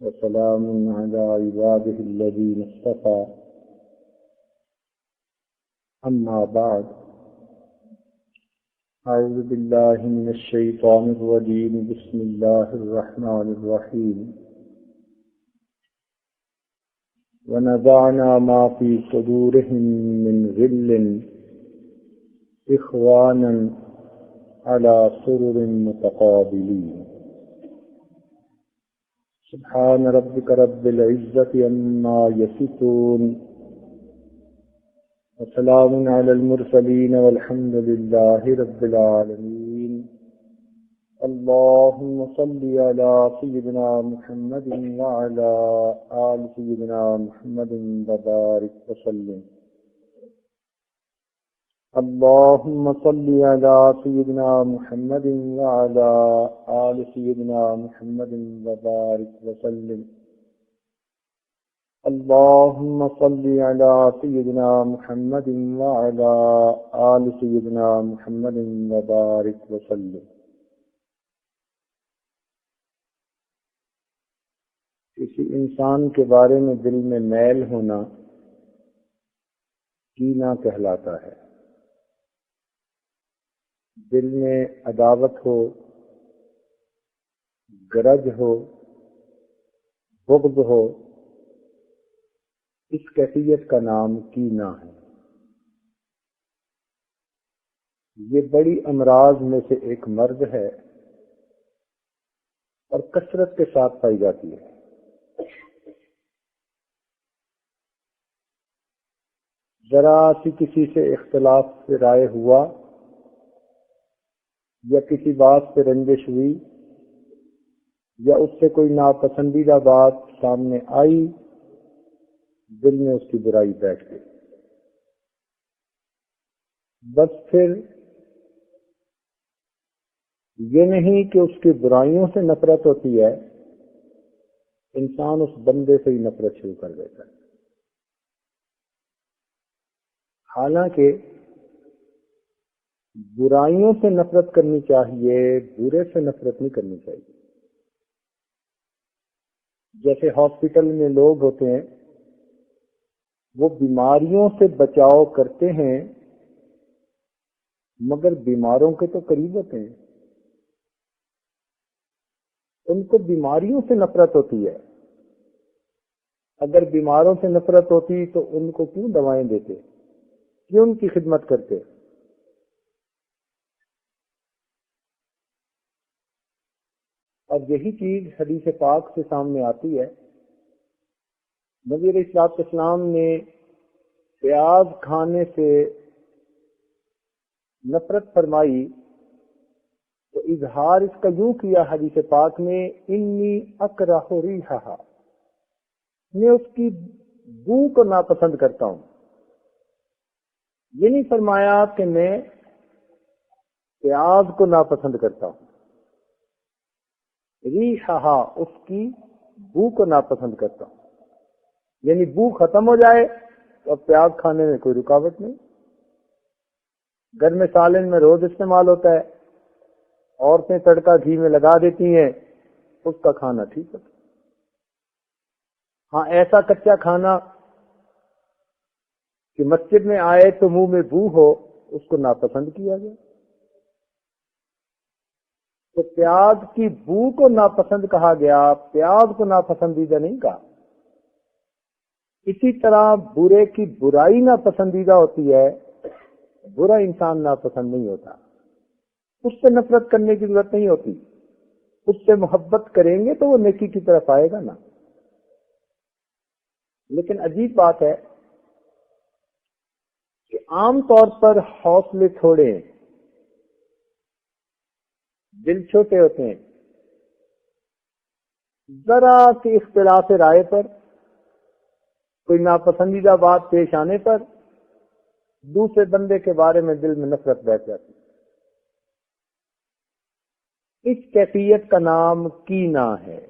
وسلام على عباده الذين اصطفى أما بعد أعوذ بالله من الشيطان الرجيم بسم الله الرحمن الرحيم ونزعنا ما في صدورهم من غل إخوانا على سرر متقابلين سبحان ربك رب العزة عما يصفون وسلام على المرسلين والحمد لله رب العالمين اللهم صل على سيدنا محمد وعلى آل سيدنا محمد وبارك وسلم اللهم صل على سيدنا محمد وعلى آل سيدنا محمد وبارك وسلم اللهم صل على سيدنا محمد وعلى آل سيدنا محمد وبارك وسلم کسی انسان کے بارے میں دل میں میل ہونا کینہ کہلاتا ہے. دل میں عداوت ہو، گرج ہو، بغض ہو، اس کیفیت کا نام کینہ ہے. یہ بڑی امراض میں سے ایک مرض ہے اور کثرت کے ساتھ پائی جاتی ہے. ذرا سی کسی سے اختلاف سے رائے ہوا یا کسی بات پہ رنجش ہوئی یا اس سے کوئی ناپسندیدہ بات سامنے آئی، دل میں اس کی برائی بیٹھ گئی. بس پھر یہ نہیں کہ اس کی برائیوں سے نفرت ہوتی ہے، انسان اس بندے سے ہی نفرت شروع کر دیتا ہے. حالانکہ برائیوں سے نفرت کرنی چاہیے، برے سے نفرت نہیں کرنی چاہیے. جیسے ہاسپٹل میں لوگ ہوتے ہیں، وہ بیماریوں سے بچاؤ کرتے ہیں مگر بیماروں کے تو قریب ہوتے ہیں. ان کو بیماریوں سے نفرت ہوتی ہے. اگر بیماروں سے نفرت ہوتی تو ان کو کیوں دوائیں دیتے، کیوں ان کی خدمت کرتے؟ اور یہی چیز حدیث پاک سے سامنے آتی ہے. نبی علیہ الصلوۃ والسلام نے پیاز کھانے سے نفرت فرمائی تو اظہار اس کا یوں کیا حدیث پاک میں، انی اکرہ ریحھا، میں اس کی بو کو ناپسند کرتا ہوں. یہ نہیں فرمایا کہ میں پیاز کو ناپسند کرتا ہوں، ریحھا اس کی بو کو ناپسند کرتا ہوں. یعنی بو ختم ہو جائے تو اب پیاز کھانے میں کوئی رکاوٹ نہیں. گھر میں سالن میں روز استعمال ہوتا ہے، عورتیں تڑکا گھی میں لگا دیتی ہیں، اس کا کھانا ٹھیک ہوتا ہے. ہاں ایسا کچا کھانا کہ مسجد میں آئے تو منہ میں بو ہو، اس کو ناپسند کیا گیا. تو پیاز کی بو کو ناپسند کہا گیا، پیاز کو ناپسندیدہ نہیں کہا. اسی طرح برے کی برائی ناپسندیدہ ہوتی ہے، برا انسان ناپسند نہیں ہوتا. اس سے نفرت کرنے کی ضرورت نہیں ہوتی. اس سے محبت کریں گے تو وہ نیکی کی طرف آئے گا نا. لیکن عجیب بات ہے کہ عام طور پر حوصلے تھوڑے ہیں، دل چھوٹے ہوتے ہیں. ذرا سی اختلاف رائے پر، کوئی ناپسندیدہ بات پیش آنے پر دوسرے بندے کے بارے میں دل میں نفرت بیٹھ جاتی. اس کیفیت کا نام کینہ ہے،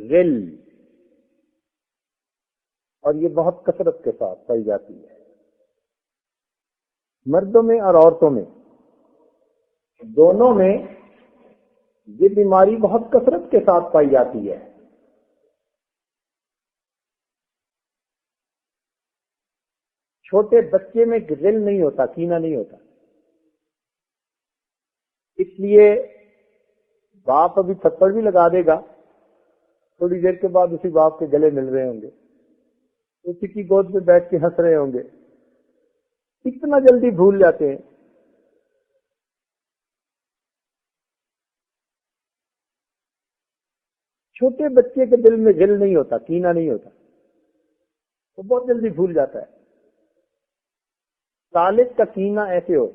غل، اور یہ بہت کثرت کے ساتھ پائی جاتی ہے. مردوں میں اور عورتوں میں دونوں میں یہ بیماری بہت کثرت کے ساتھ پائی جاتی ہے. چھوٹے بچے میں غل نہیں ہوتا، کینہ نہیں ہوتا. اس لیے باپ ابھی تھپڑ بھی لگا دے گا، تھوڑی دیر کے بعد اسی باپ کے گلے مل رہے ہوں گے، اسی کی گود میں بیٹھ کے ہنس رہے ہوں گے. اتنا جلدی بھول جاتے ہیں. چھوٹے بچے کے دل میں غل نہیں ہوتا، کینہ نہیں ہوتا، وہ بہت جلدی بھول جاتا ہے. صالح کا کینہ ایسے ہو،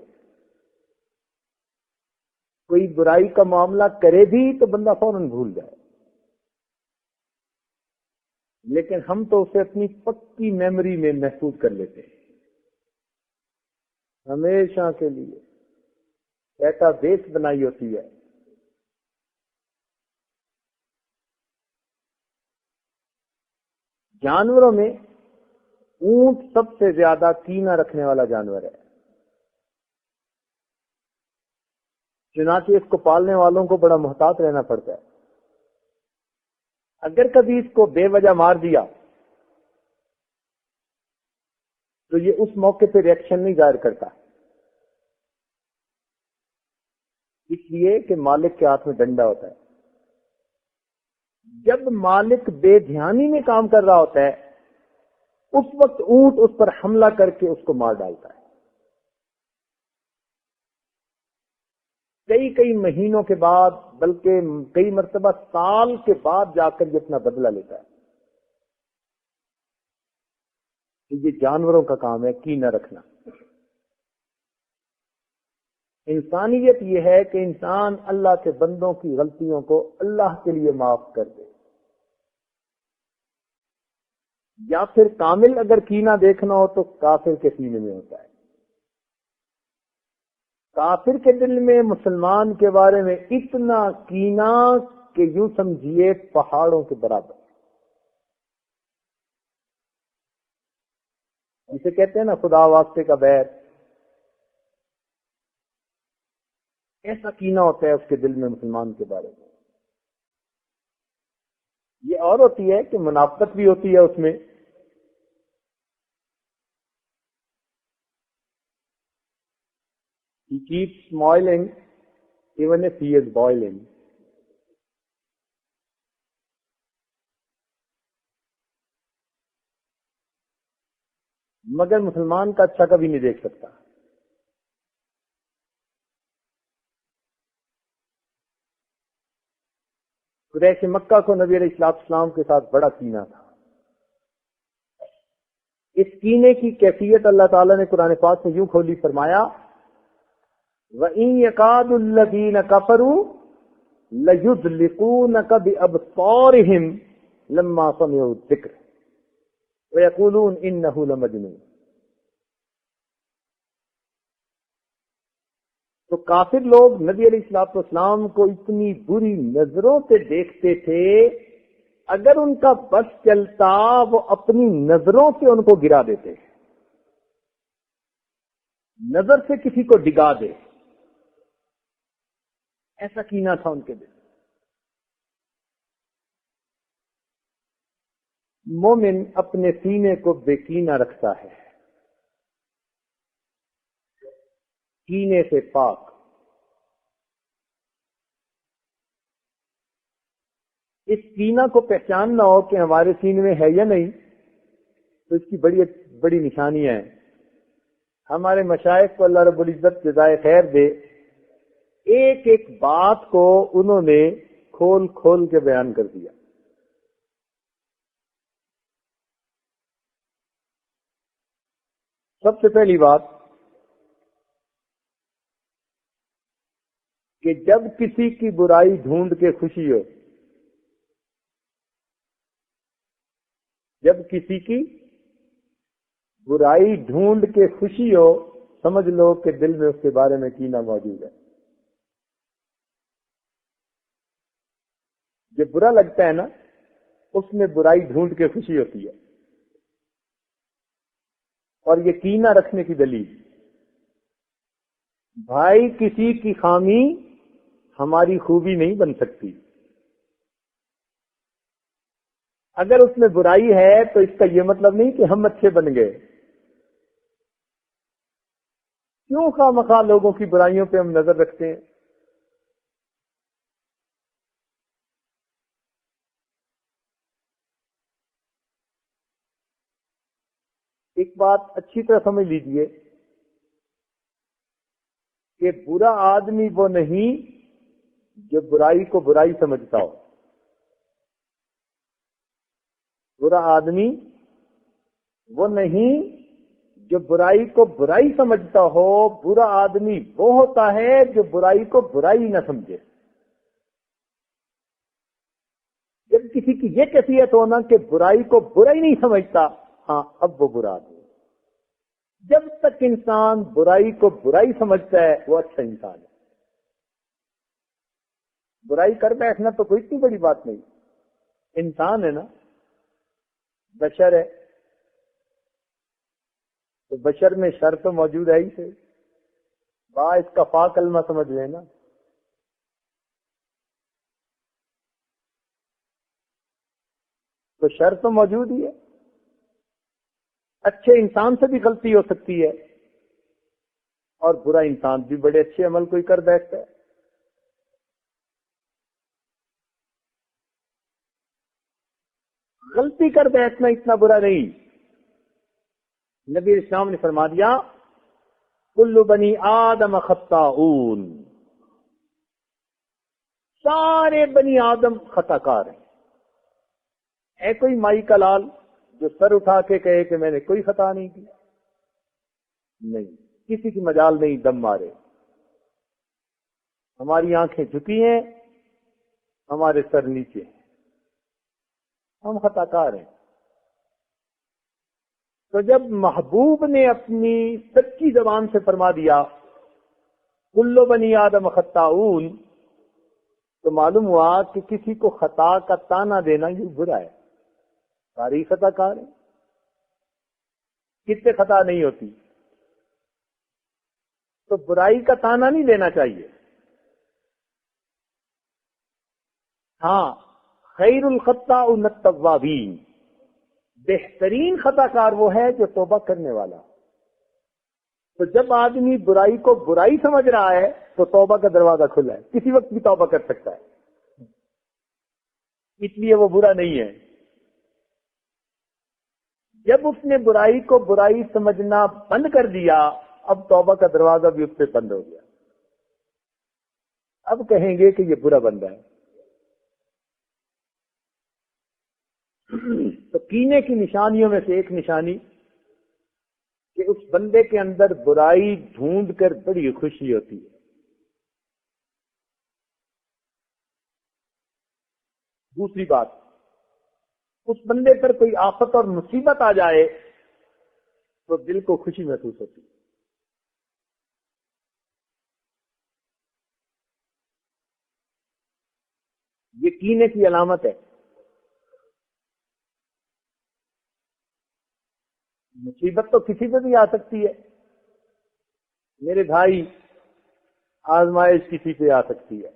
کوئی برائی کا معاملہ کرے بھی تو بندہ فوراً بھول جائے، لیکن ہم تو اسے اپنی پکی میموری میں محفوظ کر لیتے ہیں ہمیشہ کے لیے. ڈیٹا بیس بنائی ہوتی ہے. جانوروں میں اونٹ سب سے زیادہ کینہ رکھنے والا جانور ہے، چنانچہ اس کو پالنے والوں کو بڑا محتاط رہنا پڑتا ہے. اگر کبھی اس کو بے وجہ مار دیا تو یہ اس موقع پہ ریئیکشن نہیں ظاہر کرتا، اس لیے کہ مالک کے ہاتھ میں ڈنڈا ہوتا ہے. جب مالک بے دھیانی میں کام کر رہا ہوتا ہے اس وقت اونٹ اس پر حملہ کر کے اس کو مار ڈالتا ہے. کئی مہینوں کے بعد، بلکہ کئی مرتبہ سال کے بعد جا کر یہ اپنا بدلہ لیتا ہے. یہ جانوروں کا کام ہے کینہ رکھنا. انسانیت یہ ہے کہ انسان اللہ کے بندوں کی غلطیوں کو اللہ کے لیے معاف کر دے. یا پھر کامل اگر کینہ دیکھنا ہو تو کافر کے سینے میں ہوتا ہے. کافر کے دل میں مسلمان کے بارے میں اتنا کینہ کہ یوں سمجھیے پہاڑوں کے برابر. جسے کہتے ہیں نا خدا واسطے کا بیت، ایسا کینہ ہوتا ہے اس کے دل میں مسلمان کے بارے میں. یہ اور ہوتی ہے کہ منافقت بھی ہوتی ہے اس میں. He keeps smiling even if he is boiling. مگر مسلمان کا اچھا کبھی نہیں دیکھ سکتا. قریش مکہ کو نبی علیہ السلام کے ساتھ بڑا کینہ تھا. اس کینے کی کیفیت اللہ تعالیٰ نے قرآن پاک میں یوں کھولی، فرمایا وَإِن يَكَادُ الَّذِينَ كَفَرُوا لَيُزْلِقُونَكَ بِأَبْصَارِهِمْ لَمَّا سَمِعُوا الذِّكْرَ وَيَقُولُونَ إِنَّهُ لَمَجْنُونٌ. تو کافر لوگ نبی علیہ السلام کو اتنی بری نظروں سے دیکھتے تھے، اگر ان کا بس چلتا وہ اپنی نظروں سے ان کو گرا دیتے، نظر سے کسی کو ڈگا دے. ایسا کینہ تھا ان کے دل. مومن اپنے سینے کو بے کینہ رکھتا ہے، کینے سے پاک. اس کینہ کو پہچاننا ہو کہ ہمارے سینے میں ہے یا نہیں تو اس کی بڑی بڑی نشانیاں ہیں. ہمارے مشائخ کو اللہ رب العزت جزائے خیر دے، ایک ایک بات کو انہوں نے کھول کھول کے بیان کر دیا. سب سے پہلی بات کہ جب کسی کی برائی ڈھونڈ کے خوشی ہو، جب کسی کی برائی ڈھونڈ کے خوشی ہو، سمجھ لو کہ دل میں اس کے بارے میں کینہ موجود ہے. جو برا لگتا ہے نا اس میں برائی ڈھونڈ کے خوشی ہوتی ہے. اور یہ کینہ رکھنے کی دلیل، بھائی کسی کی خامی ہماری خوبی نہیں بن سکتی. اگر اس میں برائی ہے تو اس کا یہ مطلب نہیں کہ ہم اچھے بن گئے. کیوں خواہ لوگوں کی برائیوں پہ ہم نظر رکھتے ہیں؟ ایک بات اچھی طرح سمجھ لیجئے کہ برا آدمی وہ نہیں جو برائی کو برائی سمجھتا ہو. برا آدمی وہ نہیں جو برائی کو برائی سمجھتا ہو. برا آدمی وہ ہوتا ہے جو برائی کو برائی نہ سمجھے. جب کسی کی یہ کیفیت ہونا کہ برائی کو برائی نہیں سمجھتا، ہاں اب وہ برا آدمی. جب تک انسان برائی کو برائی سمجھتا ہے وہ اچھا انسان ہے. برائی کر بیٹھنا تو کوئی اتنی بڑی بات نہیں. انسان ہے نا، بشر ہے، تو بشر میں شر تو موجود ہے ہی سے. اس کا فا کلمہ سمجھ لینا. تو شر تو موجود ہی ہے. اچھے انسان سے بھی غلطی ہو سکتی ہے اور برا انسان بھی بڑے اچھے عمل کوئی کر بیٹھتا ہے. غلطی کر بیٹھنا اتنا برا نہیں. نبی اسلام نے فرما دیا کل بنی آدم خطاؤن، سارے بنی آدم خطا کار ہیں. اے کوئی مائی کا لال جو سر اٹھا کے کہے کہ میں نے کوئی خطا نہیں کی؟ نہیں، کسی کی مجال نہیں دم مارے. ہماری آنکھیں جھکی ہیں، ہمارے سر نیچے ہیں، ہم خطا کار ہیں. تو جب محبوب نے اپنی سچی زبان سے فرما دیا کلو بنی آدم خطاؤن، تو معلوم ہوا کہ کسی کو خطا کا تانا دینا یہ برا ہے. ساری خطا کار ہیں، کتنے خطا نہیں ہوتی. تو برائی کا تانا نہیں دینا چاہیے. ہاں، خیر الخطاؤن التوابین، بہترین خطا کار وہ ہے جو توبہ کرنے والا. تو جب آدمی برائی کو برائی سمجھ رہا ہے تو توبہ کا دروازہ کھلا ہے، کسی وقت بھی توبہ کر سکتا ہے، اس لیے وہ برا نہیں ہے. جب اس نے برائی کو برائی سمجھنا بند کر دیا، اب توبہ کا دروازہ بھی اس سے بند ہو گیا. اب کہیں گے کہ یہ برا بندہ ہے. تو کینے کی نشانیوں میں سے ایک نشانی کہ اس بندے کے اندر برائی ڈھونڈ کر بڑی خوشی ہوتی ہے. دوسری بات، اس بندے پر کوئی آفت اور مصیبت آ جائے تو دل کو خوشی محسوس ہوتی ہے. یہ کینے کی علامت ہے. مصیبت تو کسی پہ بھی آ سکتی ہے میرے بھائی، آزمائش کسی پہ آ سکتی ہے.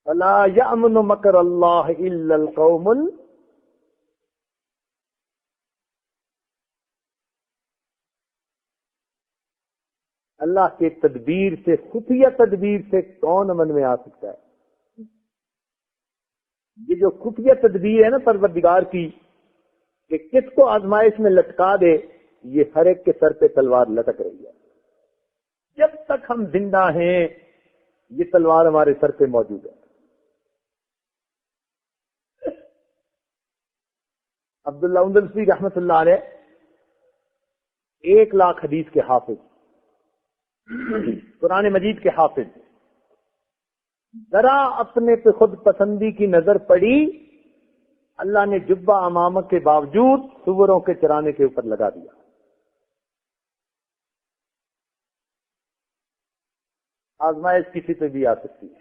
فلا یأمن مکر اللہ الا القوم اللہ کے تدبیر سے، خفیہ تدبیر سے کون امن میں آ سکتا ہے؟ یہ جو خفیہ تدبیر ہے نا پروردگار کی کہ کس کو آزمائش میں لٹکا دے، یہ ہر ایک کے سر پہ تلوار لٹک رہی ہے. جب تک ہم زندہ ہیں یہ تلوار ہمارے سر پہ موجود ہے. عبداللہ اندلسی رحمت اللہ علیہ 1,00,000 حدیث کے حافظ، قرآن مجید کے حافظ، ذرا اپنے پہ خود پسندی کی نظر پڑی، اللہ نے جبہ امامہ کے باوجود سوروں کے چرانے کے اوپر لگا دیا. آزمائش کسی پہ بھی آ سکتی ہے،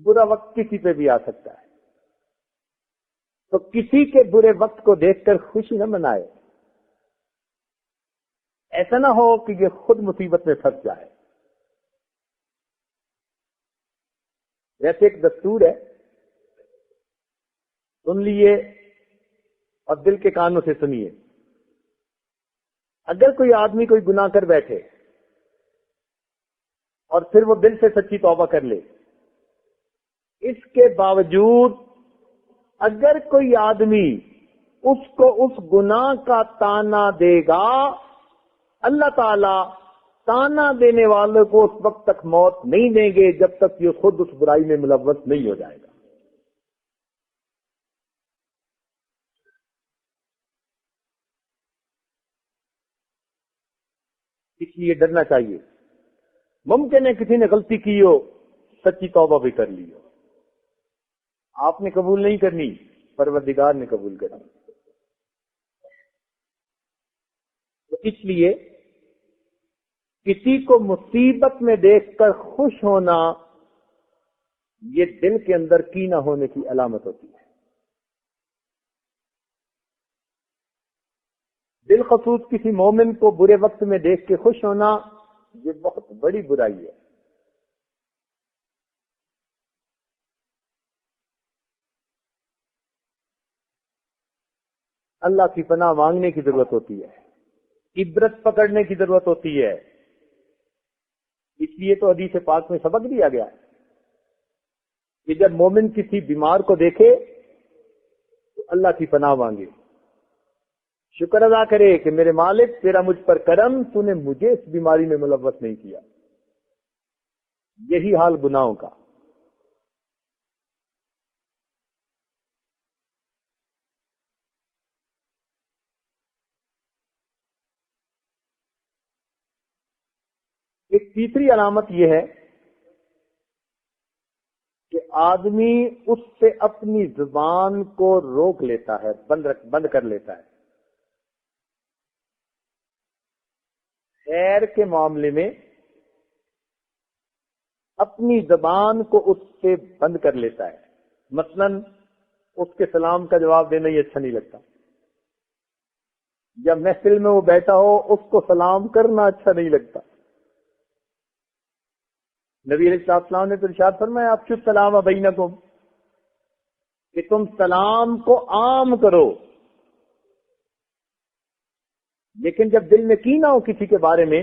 برا وقت کسی پہ بھی آ سکتا ہے. تو کسی کے برے وقت کو دیکھ کر خوشی نہ منائے. ایسا نہ ہو کہ یہ خود مصیبت میں پھنس جائے. ویسے ایک دستور ہے، سن لیے اور دل کے کانوں سے سنیے. اگر کوئی آدمی کوئی گناہ کر بیٹھے اور پھر وہ دل سے سچی توبہ کر لے، اس کے باوجود اگر کوئی آدمی اس کو اس گناہ کا تانا دے گا، اللہ تعالی تانا دینے والوں کو اس وقت تک موت نہیں دیں گے جب تک یہ خود اس برائی میں ملوث نہیں ہو جائے گا۔ اس لیے ڈرنا چاہیے۔ ممکن ہے کسی نے غلطی کی ہو، سچی توبہ بھی کر لی ہو، آپ نے قبول نہیں کرنی، پروردگار نے قبول کرنی۔ تو اس لیے کسی کو مصیبت میں دیکھ کر خوش ہونا یہ دل کے اندر کینہ ہونے کی علامت ہوتی ہے۔ بالخصوص کسی مومن کو برے وقت میں دیکھ کے خوش ہونا یہ بہت بڑی برائی ہے۔ اللہ کی پناہ مانگنے کی ضرورت ہوتی ہے، عبرت پکڑنے کی ضرورت ہوتی ہے۔ اس لیے تو حدیث پاک میں سبق دیا گیا ہے کہ جب مومن کسی بیمار کو دیکھے تو اللہ کی پناہ مانگے، شکر ادا کرے کہ میرے مالک تیرا مجھ پر کرم، تو نے مجھے اس بیماری میں ملوث نہیں کیا۔ یہی حال گناہوں کا۔ ایک تیسری علامت یہ ہے کہ آدمی اس سے اپنی زبان کو روک لیتا ہے، بند کر لیتا ہے۔ خیر کے معاملے میں اپنی زبان کو اس سے بند کر لیتا ہے۔ مثلا اس کے سلام کا جواب دینا ہی اچھا نہیں لگتا، یا محفل میں وہ بیٹھا ہو اس کو سلام کرنا اچھا نہیں لگتا۔ نبی علیہ السلام نے تو ارشاد فرمایا افشوا السلام بینکم، کہ تم سلام کو عام کرو۔ لیکن جب دل میں کینہ ہو کسی کے بارے میں،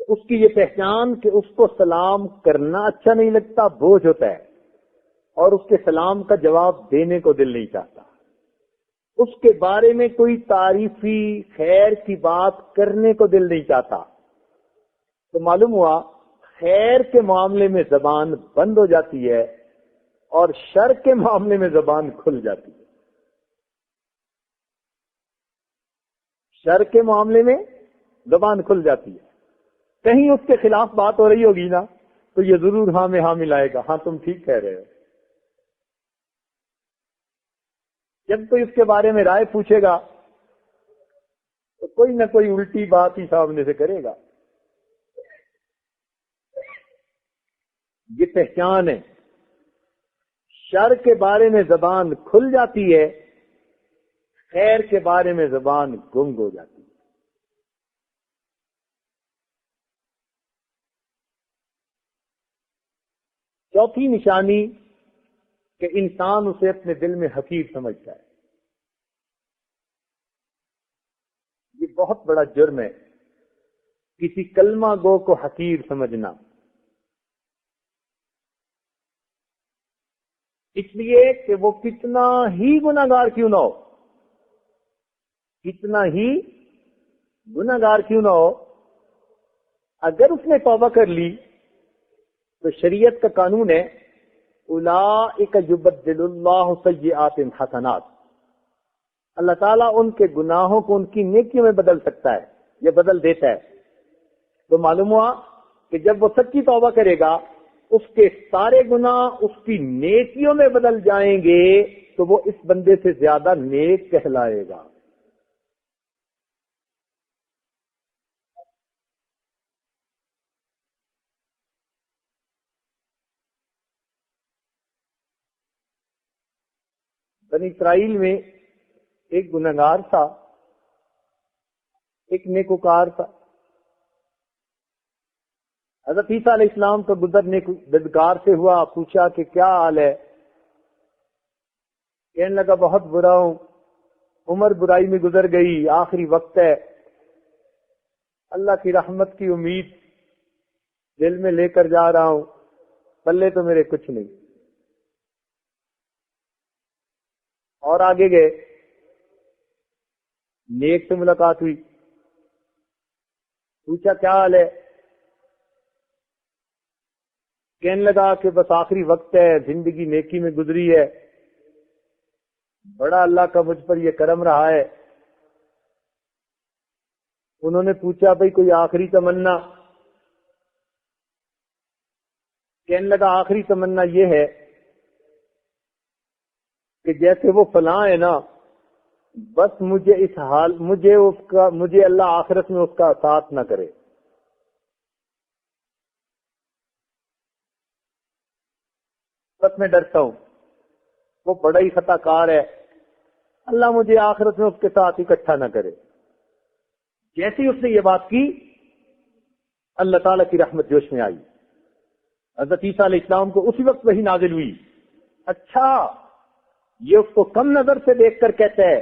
اس کی یہ پہچان کہ اس کو سلام کرنا اچھا نہیں لگتا، بوجھ ہوتا ہے، اور اس کے سلام کا جواب دینے کو دل نہیں چاہتا، اس کے بارے میں کوئی تعریفی خیر کی بات کرنے کو دل نہیں چاہتا، تو معلوم ہوا خیر کے معاملے میں زبان بند ہو جاتی ہے اور شر کے معاملے میں زبان کھل جاتی ہے۔ شر کے معاملے میں زبان کھل جاتی ہے، کہیں اس کے خلاف بات ہو رہی ہوگی نا تو یہ ضرور ہاں میں ہاں ملائے گا، ہاں تم ٹھیک کہہ رہے ہو۔ جب کوئی اس کے بارے میں رائے پوچھے گا تو کوئی نہ کوئی الٹی بات ہی سامنے سے کرے گا۔ یہ پہچان ہے، شر کے بارے میں زبان کھل جاتی ہے، خیر کے بارے میں زبان گنگ ہو جاتی ہے۔ چوتھی نشانی کہ انسان اسے اپنے دل میں حقیر سمجھتا ہے۔ یہ بہت بڑا جرم ہے کسی کلمہ گو کو حقیر سمجھنا، اس لیے کہ وہ کتنا ہی گناہگار کیوں نہ ہو، کتنا ہی گناہگار کیوں نہ ہو، اگر اس نے توبہ کر لی تو شریعت کا قانون ہے اولئک یبدل اللہ سیئات حسنات، اللہ تعالیٰ ان کے گناہوں کو ان کی نیکیوں میں بدل سکتا ہے، یہ بدل دیتا ہے۔ تو معلوم ہوا کہ جب وہ سچی توبہ کرے گا اس کے سارے گناہ اس کی نیکیوں میں بدل جائیں گے، تو وہ اس بندے سے زیادہ نیک کہلائے گا۔ بنی اسرائیل میں ایک گنہگار تھا، ایک نیکوکار تھا۔ حضرت عیسیٰ علیہ السلام کا گزرنے بدکار سے ہوا، پوچھا کہ کیا حال ہے؟ کہنے لگا بہت برا ہوں، عمر برائی میں گزر گئی، آخری وقت ہے، اللہ کی رحمت کی امید دل میں لے کر جا رہا ہوں، پلے تو میرے کچھ نہیں۔ اور آگے گئے، نیک سے ملاقات ہوئی، پوچھا کیا حال ہے؟ کہنے لگا کہ بس آخری وقت ہے، زندگی نیکی میں گزری ہے، بڑا اللہ کا مجھ پر یہ کرم رہا ہے۔ انہوں نے پوچھا بھئی کوئی آخری تمنا؟ کہنے لگا آخری تمنا یہ ہے کہ جیسے وہ فلاں ہے نا، بس مجھے اس حال مجھے اللہ آخرت میں اس کا ساتھ نہ کرے۔ بس میں ڈرتا ہوں وہ بڑا ہی خطا کار ہے، اللہ مجھے آخرت میں اس کے ساتھ اکٹھا نہ کرے۔ جیسے ہی اس نے یہ بات کی، اللہ تعالیٰ کی رحمت جوش میں آئی، حضرت عیسیٰ علیہ السلام کو اسی وقت وہی نازل ہوئی۔ اچھا، یہ اس کو کم نظر سے دیکھ کر کہتا ہے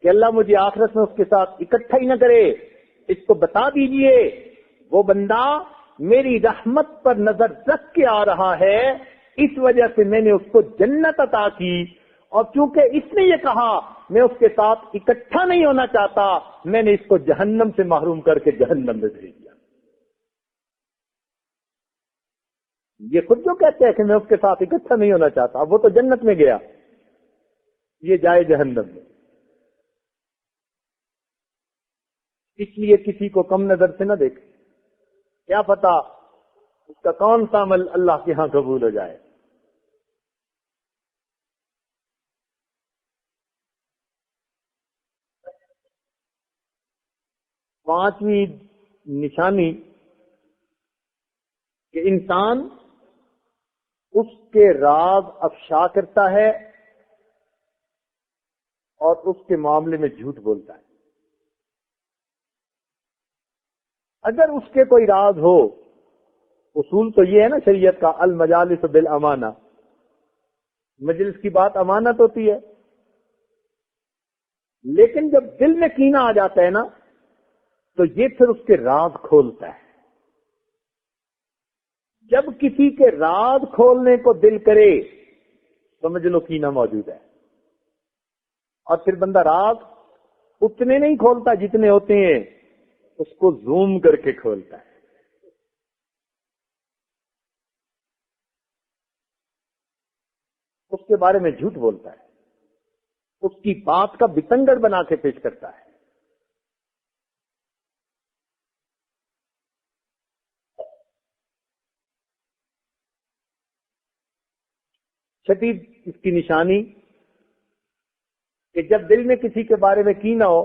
کہ اللہ مجھے آخرت میں اس کے ساتھ اکٹھا ہی نہ کرے، اس کو بتا دیجئے وہ بندہ میری رحمت پر نظر رکھ کے آ رہا ہے، اس وجہ سے میں نے اس کو جنت عطا کی، اور چونکہ اس نے یہ کہا میں اس کے ساتھ اکٹھا نہیں ہونا چاہتا، میں نے اس کو جہنم سے محروم کر کے جہنم میں بھیج دیا۔ یہ خود جو کہتے ہیں کہ میں اس کے ساتھ اکٹھا نہیں ہونا چاہتا، وہ تو جنت میں گیا، یہ جائے جہنم میں۔ اس لیے کسی کو کم نظر سے نہ دیکھ، کیا پتا اس کا کون سا عمل اللہ کے ہاں قبول ہو جائے۔ پانچویں نشانی کہ انسان اس کے راز افشا کرتا ہے اور اس کے معاملے میں جھوٹ بولتا ہے۔ اگر اس کے کوئی راز ہو، اصول تو یہ ہے نا شریعت کا، المجالس بالامانہ، مجلس کی بات امانت ہوتی ہے، لیکن جب دل میں کینہ آ جاتا ہے نا تو یہ پھر اس کے راز کھولتا ہے۔ جب کسی کے راز کھولنے کو دل کرے سمجھ لو کینہ موجود ہے، اور پھر بندہ راز اتنے نہیں کھولتا جتنے ہوتے ہیں، اس کو زوم کر کے کھولتا ہے۔ اس کے بارے میں جھوٹ بولتا ہے، اس کی بات کا بتنگڑ بنا کے پیش کرتا ہے۔ چھٹی اس کی نشانی کہ جب دل میں کسی کے بارے میں کینہ ہو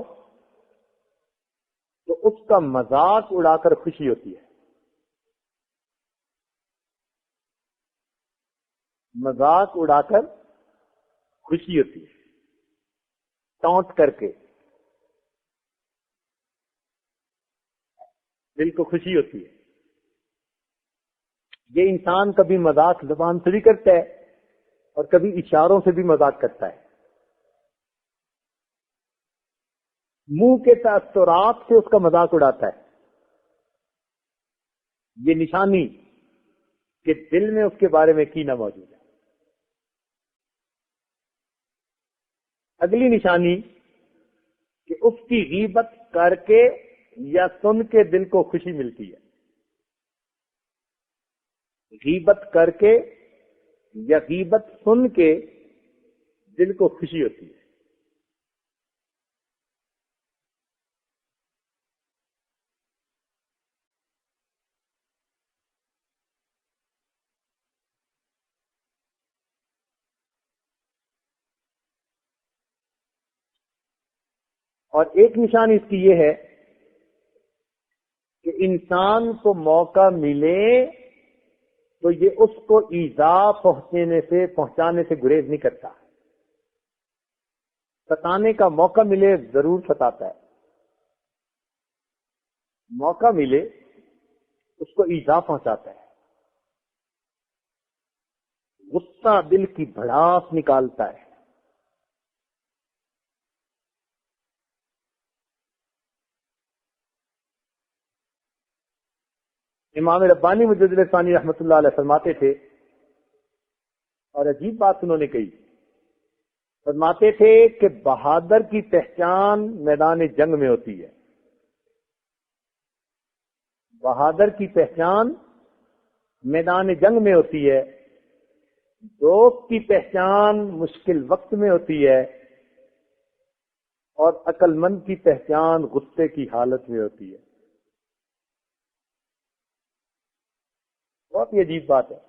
تو اس کا مذاق اڑا کر خوشی ہوتی ہے۔ مذاق اڑا کر خوشی ہوتی ہے، ٹونٹ کر کے دل کو خوشی ہوتی ہے۔ یہ انسان کبھی مذاق زبان سے بھی کرتا ہے اور کبھی اشاروں سے بھی مذاق کرتا ہے، منہ کے تاثرات سے اس کا مذاق اڑاتا ہے۔ یہ نشانی کہ دل میں اس کے بارے میں کینہ موجود ہے۔ اگلی نشانی کہ اس کی غیبت کر کے یا سن کے دل کو خوشی ملتی ہے۔ غیبت کر کے یا غیبت سن کے دل کو خوشی ہوتی ہے۔ اور ایک نشانی اس کی یہ ہے کہ انسان کو موقع ملے تو یہ اس کو ایذا پہنچانے سے گریز نہیں کرتا، ستانے کا موقع ملے ضرور ستاتا ہے، موقع ملے اس کو ایذا پہنچاتا ہے، غصہ دل کی بھڑاس نکالتا ہے۔ امام ربانی مجدد ثانی رحمۃ اللہ علیہ فرماتے تھے، اور عجیب بات انہوں نے کہی، فرماتے تھے کہ بہادر کی پہچان میدان جنگ میں ہوتی ہے، بہادر کی پہچان میدان جنگ میں ہوتی ہے، دوست کی پہچان مشکل وقت میں ہوتی ہے، اور عقل مند کی پہچان غصے کی حالت میں ہوتی ہے۔ بہت ہی عجیب بات ہے،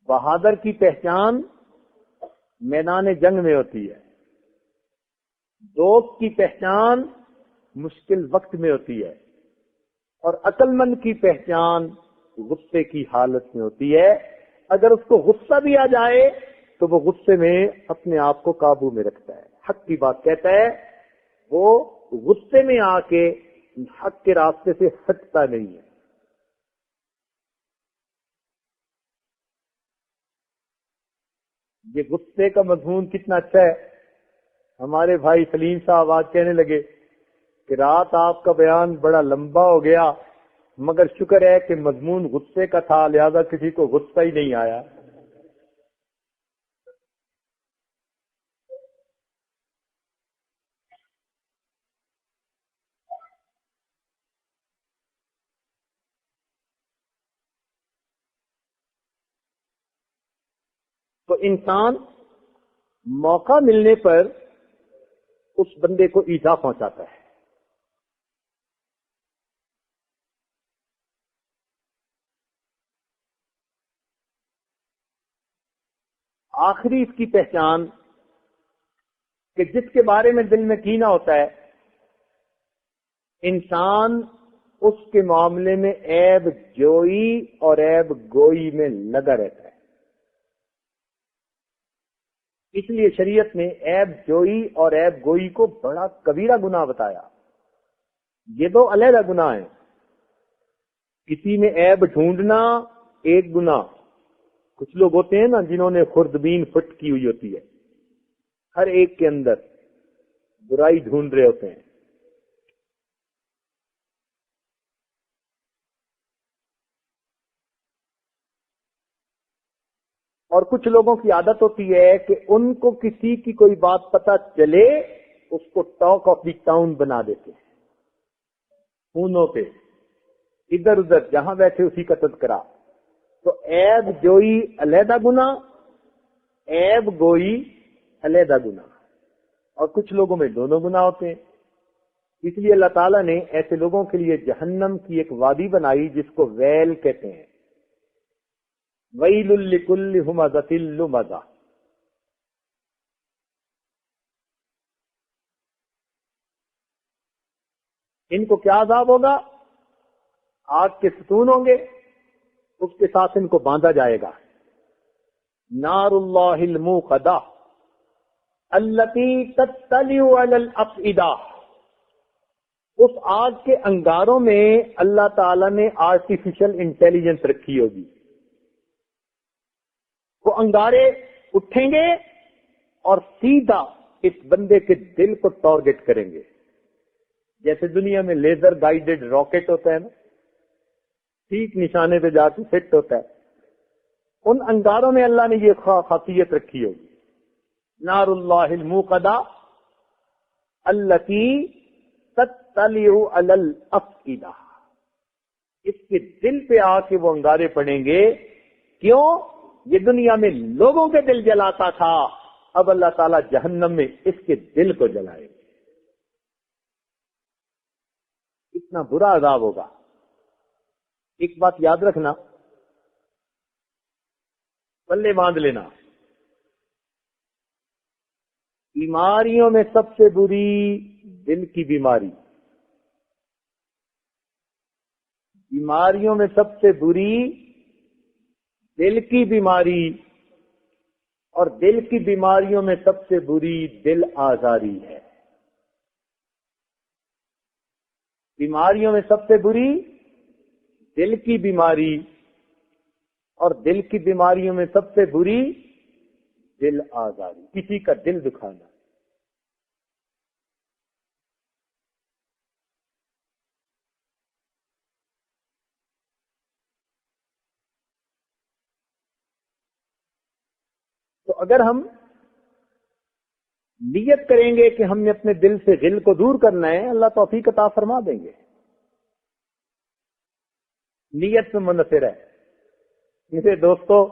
بہادر کی پہچان میدان جنگ میں ہوتی ہے، دوست کی پہچان مشکل وقت میں ہوتی ہے، اور عقل مند کی پہچان غصے کی حالت میں ہوتی ہے۔ اگر اس کو غصہ بھی آ جائے تو وہ غصے میں اپنے آپ کو قابو میں رکھتا ہے، حق کی بات کہتا ہے، وہ غصے میں آ کے حق کے راستے سے ہٹتا نہیں ہے۔ یہ غصے کا مضمون کتنا اچھا ہے۔ ہمارے بھائی سلیم صاحب آج کہنے لگے کہ رات آپ کا بیان بڑا لمبا ہو گیا، مگر شکر ہے کہ مضمون غصے کا تھا، لہذا کسی کو غصہ ہی نہیں آیا۔ تو انسان موقع ملنے پر اس بندے کو ایذا پہنچاتا ہے۔ آخری اس کی پہچان کہ جس کے بارے میں دل میں کینہ ہوتا ہے، انسان اس کے معاملے میں عیب جوئی اور عیب گوئی میں لگا رہتا ہے۔ اس لیے شریعت نے عیب جوئی اور عیب گوئی کو بڑا کبیرہ گناہ بتایا۔ یہ دو علیحدہ گناہ ہیں۔ کسی میں عیب ڈھونڈنا ایک گناہ، کچھ لوگ ہوتے ہیں نا جنہوں نے خوردبین فٹ کی ہوئی ہوتی ہے، ہر ایک کے اندر برائی ڈھونڈ رہے ہوتے ہیں۔ اور کچھ لوگوں کی عادت ہوتی ہے کہ ان کو کسی کی کوئی بات پتہ چلے اس کو ٹاک آف دی ٹاؤن بنا دیتے ہیں، فونوں پہ ادھر ادھر جہاں بیٹھے اسی کا تذکرہ۔ تو عیب جوئی علیحدہ گناہ، عیب گوئی علیحدہ گناہ، اور کچھ لوگوں میں دونوں گناہ ہوتے ہیں۔ اس لیے اللہ تعالیٰ نے ایسے لوگوں کے لیے جہنم کی ایک وادی بنائی جس کو ویل کہتے ہیں، ویل لکل ہمزۃ لمزہ۔ ان کو کیا عذاب ہوگا؟ آگ کے ستون ہوں گے، اس کے ساتھ ان کو باندھا جائے گا۔ نار اللہ الموقدہ التی تطلع علی الافئدہ، اس آگ کے انگاروں میں اللہ تعالی نے آرٹیفیشل انٹیلیجنس رکھی ہوگی۔ وہ انگارے اٹھیں گے اور سیدھا اس بندے کے دل کو ٹارگٹ کریں گے، جیسے دنیا میں لیزر گائیڈڈ راکٹ ہوتا ہے نا، ٹھیک نشانے پہ جا کے فٹ ہوتا ہے۔ ان انگاروں میں اللہ نے یہ خاصیت رکھی ہوگی، نار اللہ الموقدہ التی تطلع علی الافئدہ، اس کے دل پہ آ کے وہ انگارے پڑیں گے۔ کیوں؟ یہ دنیا میں لوگوں کے دل جلاتا تھا، اب اللہ تعالیٰ جہنم میں اس کے دل کو جلائے گا۔ اتنا برا عذاب ہوگا۔ ایک بات یاد رکھنا، پلے باندھ لینا، بیماریوں میں سب سے بری دل کی بیماری، بیماریوں میں سب سے بری دل کی بیماری، اور دل کی بیماریوں میں سب سے بری دل آزاری ہے۔ بیماریوں میں سب سے بری دل کی بیماری، اور دل کی بیماریوں میں سب سے بری دل آزاری، کسی کا دل دکھانا۔ اگر ہم نیت کریں گے کہ ہم نے اپنے دل سے غل کو دور کرنا ہے، اللہ توفیق عطا فرما دیں گے. نیت میں منحصر ہے. اسے دوستو،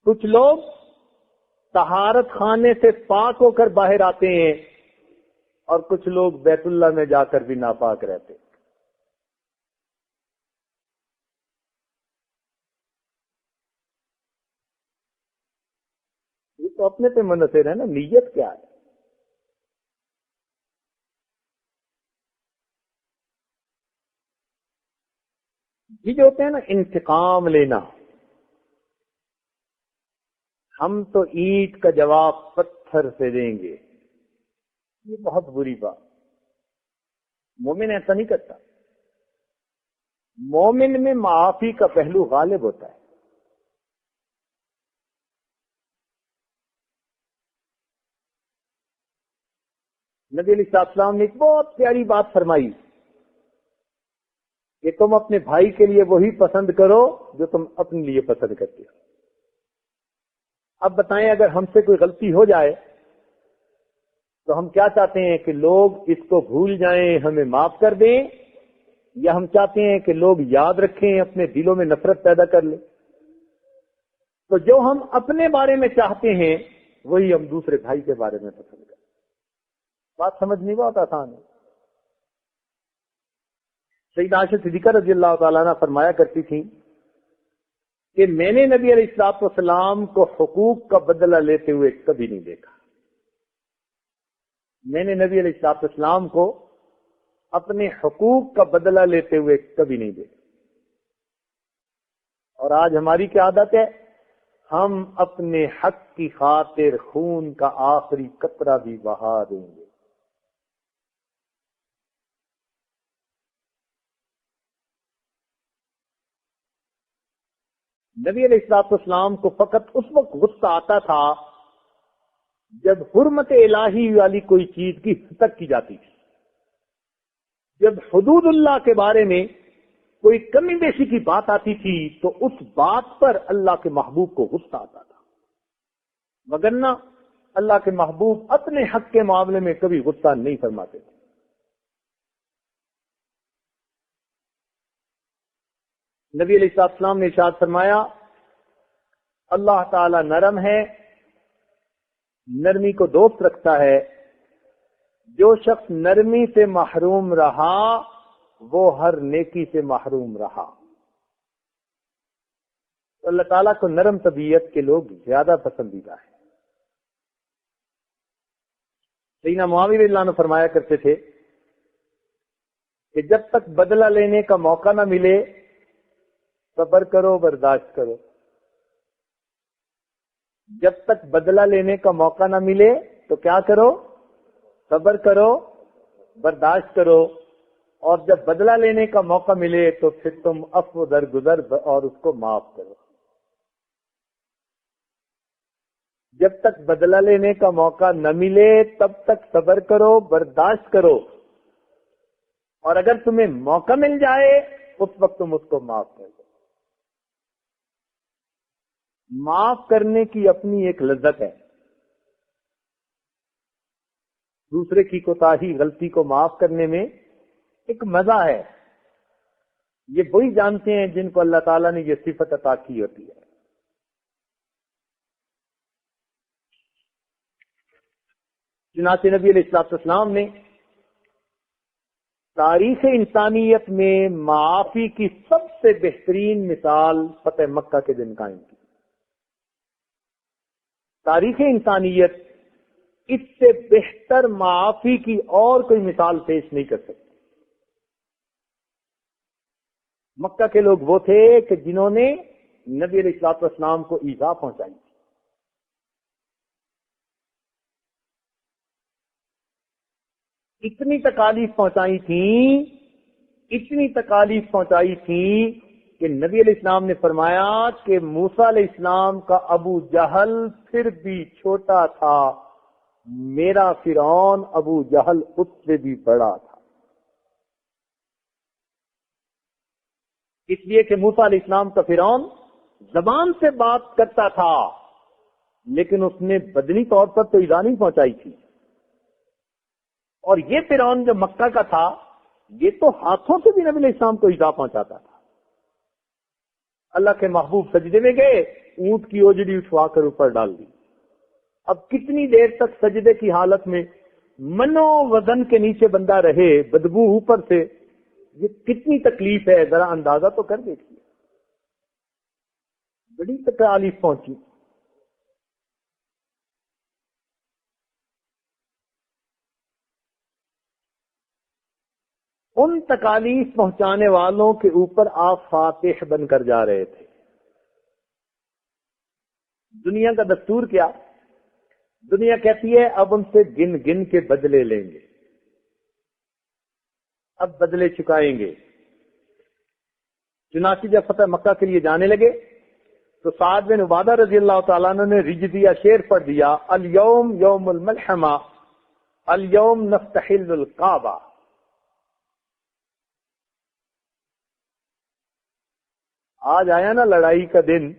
کچھ لوگ طہارت خانے سے پاک ہو کر باہر آتے ہیں اور کچھ لوگ بیت اللہ میں جا کر بھی ناپاک رہتے. یہ تو اپنے پہ منحصر ہے نا، نیت کیا ہے. یہ جو ہوتے ہیں نا انتقام لینا، ہم تو اینٹ کا جواب پتھر سے دیں گے، یہ بہت بری بات. مومن ایسا نہیں کرتا. مومن میں معافی کا پہلو غالب ہوتا ہے. نبی علیہ السلام نے ایک بہت پیاری بات فرمائی کہ تم اپنے بھائی کے لیے وہی پسند کرو جو تم اپنے لیے پسند کرتے ہو. اب بتائیں، اگر ہم سے کوئی غلطی ہو جائے تو ہم کیا چاہتے ہیں کہ لوگ اس کو بھول جائیں، ہمیں معاف کر دیں، یا ہم چاہتے ہیں کہ لوگ یاد رکھیں، اپنے دلوں میں نفرت پیدا کر لیں؟ تو جو ہم اپنے بارے میں چاہتے ہیں وہی ہم دوسرے بھائی کے بارے میں پسند کریں. بات سمجھنی بہت آسان ہے. سیدہ عائشہ صدیقہ رضی اللہ تعالیٰ عنہ فرمایا کرتی تھیں کہ میں نے نبی علیہ الصلوۃ والسلام کو حقوق کا بدلہ لیتے ہوئے کبھی نہیں دیکھا. میں نے نبی علیہ الصلوۃ والسلام کو اپنے حقوق کا بدلہ لیتے ہوئے کبھی نہیں دیکھا. اور آج ہماری کیا عادت ہے؟ ہم اپنے حق کی خاطر خون کا آخری قطرہ بھی بہا دیں گے. نبی علیہ الصلوۃ والسلام کو فقط اس وقت غصہ آتا تھا جب حرمت الہی والی کوئی چیز کی ہتک کی جاتی تھی. جب حدود اللہ کے بارے میں کوئی کمی بیشی کی بات آتی تھی تو اس بات پر اللہ کے محبوب کو غصہ آتا تھا، وگرنہ اللہ کے محبوب اپنے حق کے معاملے میں کبھی غصہ نہیں فرماتے تھے. نبی علیہ السلام نے ارشاد فرمایا، اللہ تعالی نرم ہے، نرمی کو دوست رکھتا ہے. جو شخص نرمی سے محروم رہا وہ ہر نیکی سے محروم رہا. تو اللہ تعالیٰ کو نرم طبیعت کے لوگ زیادہ پسندیدہ ہیں. سیدنا معاویہ رضی اللہ عنہ فرمایا کرتے تھے کہ جب تک بدلہ لینے کا موقع نہ ملے صبر کرو، برداشت کرو. جب تک بدلہ لینے کا موقع نہ ملے تو کیا کرو؟ صبر کرو، برداشت کرو. اور جب بدلہ لینے کا موقع ملے تو پھر تم عفو درگزر اور اس کو معاف کرو. جب تک بدلہ لینے کا موقع نہ ملے تب تک صبر کرو، برداشت کرو. اور اگر تمہیں موقع مل جائے اس وقت تم اس کو معاف کر دو. معاف کرنے کی اپنی ایک لذت ہے. دوسرے کی کوتاہی، غلطی کو معاف کرنے میں ایک مزہ ہے. یہ وہی جانتے ہیں جن کو اللہ تعالیٰ نے یہ صفت عطا کی ہوتی ہے. چنانچہ نبی علیہ الصلوۃ والسلام نے تاریخ انسانیت میں معافی کی سب سے بہترین مثال فتح مکہ کے دن قائم کی. تاریخ انسانیت اس سے بہتر معافی کی اور کوئی مثال پیش نہیں کر سکتی. مکہ کے لوگ وہ تھے کہ جنہوں نے نبی علیہ الصلوۃ والسلام کو ایذا پہنچائی. اتنی تکالیف پہنچائی تھیں کہ نبی علیہ السلام نے فرمایا کہ موسیٰ علیہ السلام کا ابو جہل پھر بھی چھوٹا تھا، میرا فرعون ابو جہل اس سے بھی بڑا تھا. اس لیے کہ موسیٰ علیہ السلام کا فرعون زبان سے بات کرتا تھا لیکن اس نے بدنی طور پر تو ایذا نہیں پہنچائی تھی. اور یہ فرعون جو مکہ کا تھا یہ تو ہاتھوں سے بھی نبی علیہ السلام کو ایذا پہنچاتا تھا. اللہ کے محبوب سجدے میں گئے, اونٹ کی اوجڑی اٹھوا کر اوپر ڈال دی. اب کتنی دیر تک سجدے کی حالت میں منو وزن کے نیچے بندہ رہے, بدبو اوپر سے, یہ کتنی تکلیف ہے ذرا اندازہ تو کر دیکھیے. بڑی تکلیف پہنچی. ان تکالیف پہنچانے والوں کے اوپر آپ فاتح بن کر جا رہے تھے. دنیا کا دستور کیا؟ دنیا کہتی ہے اب ان سے گن گن کے بدلے لیں گے, اب بدلے چکائیں گے. چنانچہ جب فتح مکہ کے لیے جانے لگے تو سعد بن عبادہ رضی اللہ تعالیٰ عنہ نے رجزیہ شعر پڑھ دیا, الیوم یوم الملحمہ الیوم نفتحل الکعبہ. آج آیا نا لڑائی کا دن,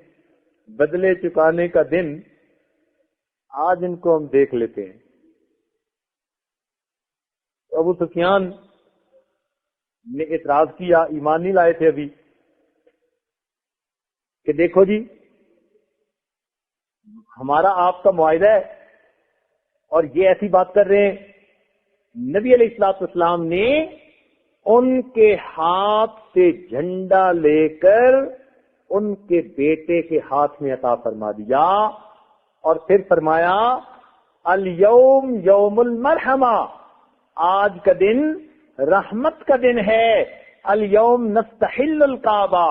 بدلے چکانے کا دن, آج ان کو ہم دیکھ لیتے ہیں. ابو سفیان نے اعتراض کیا, ایمان نہیں لائے تھے ابھی, کہ دیکھو جی ہمارا آپ کا معاہدہ ہے اور یہ ایسی بات کر رہے ہیں. نبی علیہ الصلوۃ والسلام نے ان کے ہاتھ سے جھنڈا لے کر ان کے بیٹے کے ہاتھ میں عطا فرما دیا اور پھر فرمایا الیوم یوم المرحمہ, آج کا دن رحمت کا دن ہے. الیوم نستحل الکعبہ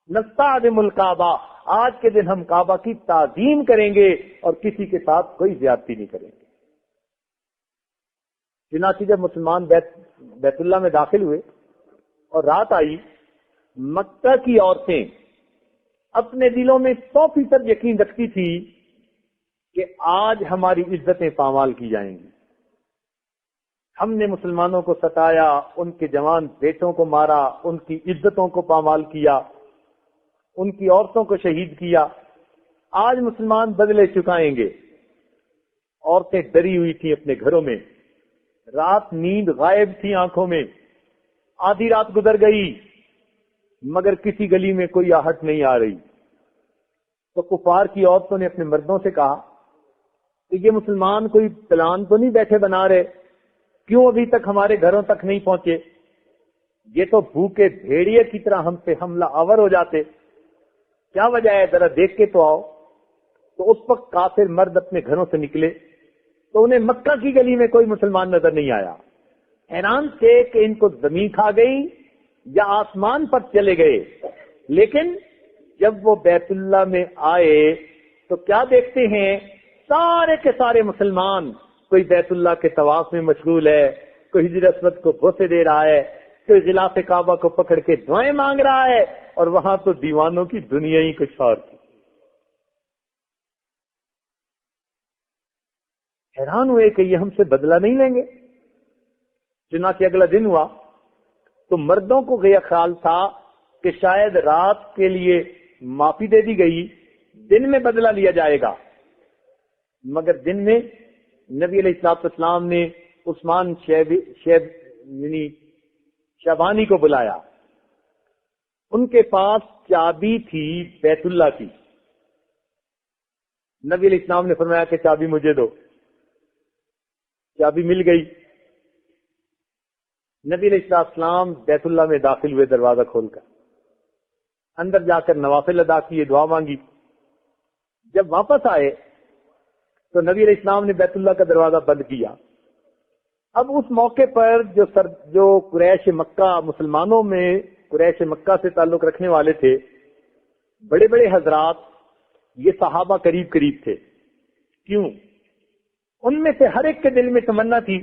نستعظم الکعبہ, آج کے دن ہم کعبہ کی تعظیم کریں گے اور کسی کے ساتھ کوئی زیادتی نہیں کریں گے. چنانچہ جب مسلمان بیت اللہ میں داخل ہوئے اور رات آئی, مکہ کی عورتیں اپنے دلوں میں 100% یقین رکھتی تھی کہ آج ہماری عزتیں پامال کی جائیں گی. ہم نے مسلمانوں کو ستایا, ان کے جوان بیٹوں کو مارا, ان کی عزتوں کو پامال کیا, ان کی عورتوں کو شہید کیا. آج مسلمان بدلے چکائیں گے. عورتیں ڈری ہوئی تھیں اپنے گھروں میں, رات نیند غائب تھی آنکھوں میں. آدھی رات گزر گئی مگر کسی گلی میں کوئی آہٹ نہیں آ رہی. تو کفار کی عورتوں نے اپنے مردوں سے کہا کہ یہ مسلمان کوئی پلان تو نہیں بیٹھے بنا رہے, کیوں ابھی تک ہمارے گھروں تک نہیں پہنچے؟ یہ تو بھوکے بھیڑیے کی طرح ہم پہ حملہ آور ہو جاتے. کیا وجہ ہے ذرا دیکھ کے تو آؤ. تو اس وقت کافر مرد اپنے گھروں سے نکلے تو انہیں مکہ کی گلی میں کوئی مسلمان نظر نہیں آیا. حیران تھے کہ ان کو زمین کھا گئی یا آسمان پر چلے گئے. لیکن جب وہ بیت اللہ میں آئے تو کیا دیکھتے ہیں, سارے کے سارے مسلمان, کوئی بیت اللہ کے طواف میں مشغول ہے, کوئی حجر اسود کو بوسے دے رہا ہے, کوئی غلاف کعبہ کو پکڑ کے دعائیں مانگ رہا ہے, اور وہاں تو دیوانوں کی دنیا ہی کچھ اور تھی. حیران ہوئے کہ یہ ہم سے بدلہ نہیں لیں گے. چنانچہ اگلا دن ہوا تو مردوں کو یہ خیال تھا کہ شاید رات کے لیے معافی دے دی گئی, دن میں بدلہ لیا جائے گا. مگر دن میں نبی علیہ الصلوۃ والسلام نے عثمان یعنی شیبانی کو بلایا. ان کے پاس چابی تھی بیت اللہ کی. نبی علیہ السلام نے فرمایا کہ چابی مجھے دو. چابی مل گئی. نبی علیہ السلام بیت اللہ میں داخل ہوئے دروازہ کھول کر. اندر جا کر نوافل ادا کیے, دعا مانگی. جب واپس آئے تو نبی علیہ السلام نے بیت اللہ کا دروازہ بند کیا. اب اس موقع پر جو قریش مکہ, مسلمانوں میں قریش مکہ سے تعلق رکھنے والے تھے, بڑے بڑے حضرات, یہ صحابہ قریب قریب تھے. کیوں؟ ان میں سے ہر ایک کے دل میں تمنا تھی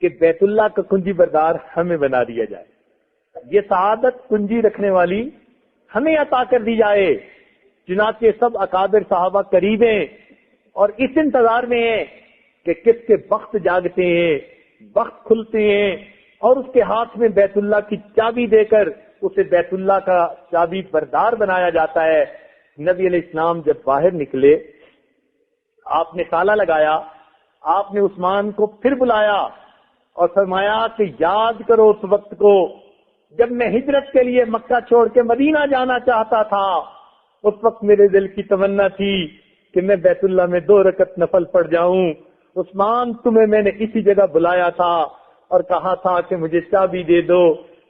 کہ بیت اللہ کا کنجی بردار ہمیں بنا دیا جائے, یہ سعادت کنجی رکھنے والی ہمیں عطا کر دی جائے. چنانچہ سب اکابر صحابہ قریب ہیں اور اس انتظار میں ہیں کہ کس کے بخت جاگتے ہیں, بخت کھلتے ہیں, اور اس کے ہاتھ میں بیت اللہ کی چابی دے کر اسے بیت اللہ کا چابی بردار بنایا جاتا ہے. نبی علیہ السلام جب باہر نکلے، آپ نے تالا لگایا، آپ نے عثمان کو پھر بلایا اور فرمایا کہ یاد کرو اس وقت کو جب میں ہجرت کے لیے مکہ چھوڑ کے مدینہ جانا چاہتا تھا، اس وقت میرے دل کی تمنا تھی کہ میں بیت اللہ میں 2 رکعت نفل پڑھ جاؤں۔ عثمان، تمہیں میں نے اسی جگہ بلایا تھا اور کہا تھا کہ مجھے چابی دے دو،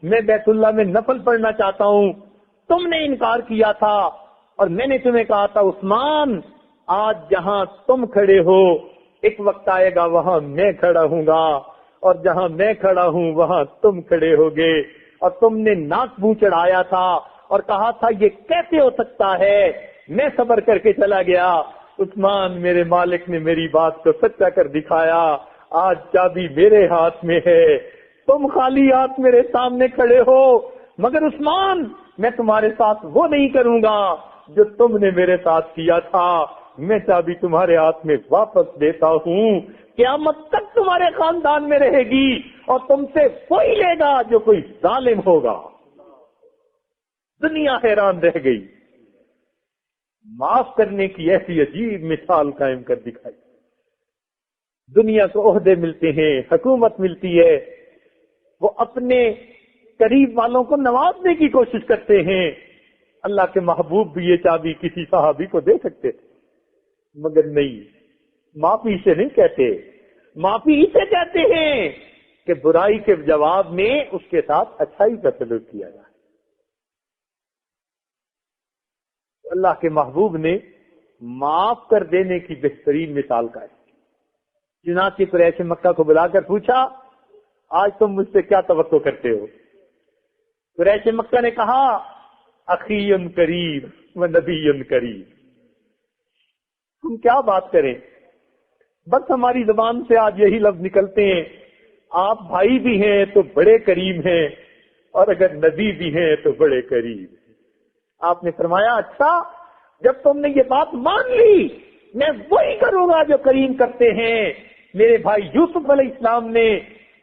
میں بیت اللہ میں نفل پڑھنا چاہتا ہوں، تم نے انکار کیا تھا اور میں نے تمہیں کہا تھا عثمان آج جہاں تم کھڑے ہو ایک وقت آئے گا وہاں میں کھڑا ہوں گا، اور جہاں میں کھڑا ہوں وہاں تم کھڑے ہوگے، اور تم نے ناک منہ چڑھایا تھا اور کہا تھا یہ کیسے ہو سکتا ہے، میں صبر کر کے چلا گیا، عثمان میرے مالک نے میری بات کو سچا کر دکھایا، آج چابی میرے ہاتھ میں ہے، تم خالی ہاتھ میرے سامنے کھڑے ہو، مگر عثمان میں تمہارے ساتھ وہ نہیں کروں گا جو تم نے میرے ساتھ کیا تھا، میں چابی تمہارے ہاتھ میں واپس دیتا ہوں، قیامت تک تمہارے خاندان میں رہے گی اور تم سے وہی لے گا جو کوئی ظالم ہوگا۔ دنیا حیران رہ گئی، معاف کرنے کی ایسی عجیب مثال قائم کر دکھائی۔ دنیا کو عہدے ملتے ہیں، حکومت ملتی ہے، وہ اپنے قریب والوں کو نوازنے کی کوشش کرتے ہیں، اللہ کے محبوب بھی یہ چابی کسی صحابی کو دے سکتے تھے، مگر نہیں، معافی سے نہیں کہتے، معافی اسے کہتے ہیں کہ برائی کے جواب میں اس کے ساتھ اچھائی کا سلوک کیا جائے۔ اللہ کے محبوب نے معاف کر دینے کی بہترین مثال قائم کی۔ چنانچہ قریش مکہ کو بلا کر پوچھا آج تم مجھ سے کیا توقع کرتے ہو؟ قریش مکہ نے کہا اخی قریب و نبی قریب، ہم کیا بات کریں، بس ہماری زبان سے آج یہی لفظ نکلتے ہیں، آپ بھائی بھی ہیں تو بڑے قریب ہیں اور اگر نبی بھی ہیں تو بڑے قریب ہیں۔ آپ نے فرمایا اچھا، جب تم نے یہ بات مان لی میں وہی کروں گا جو کریم کرتے ہیں۔ میرے بھائی یوسف علیہ السلام نے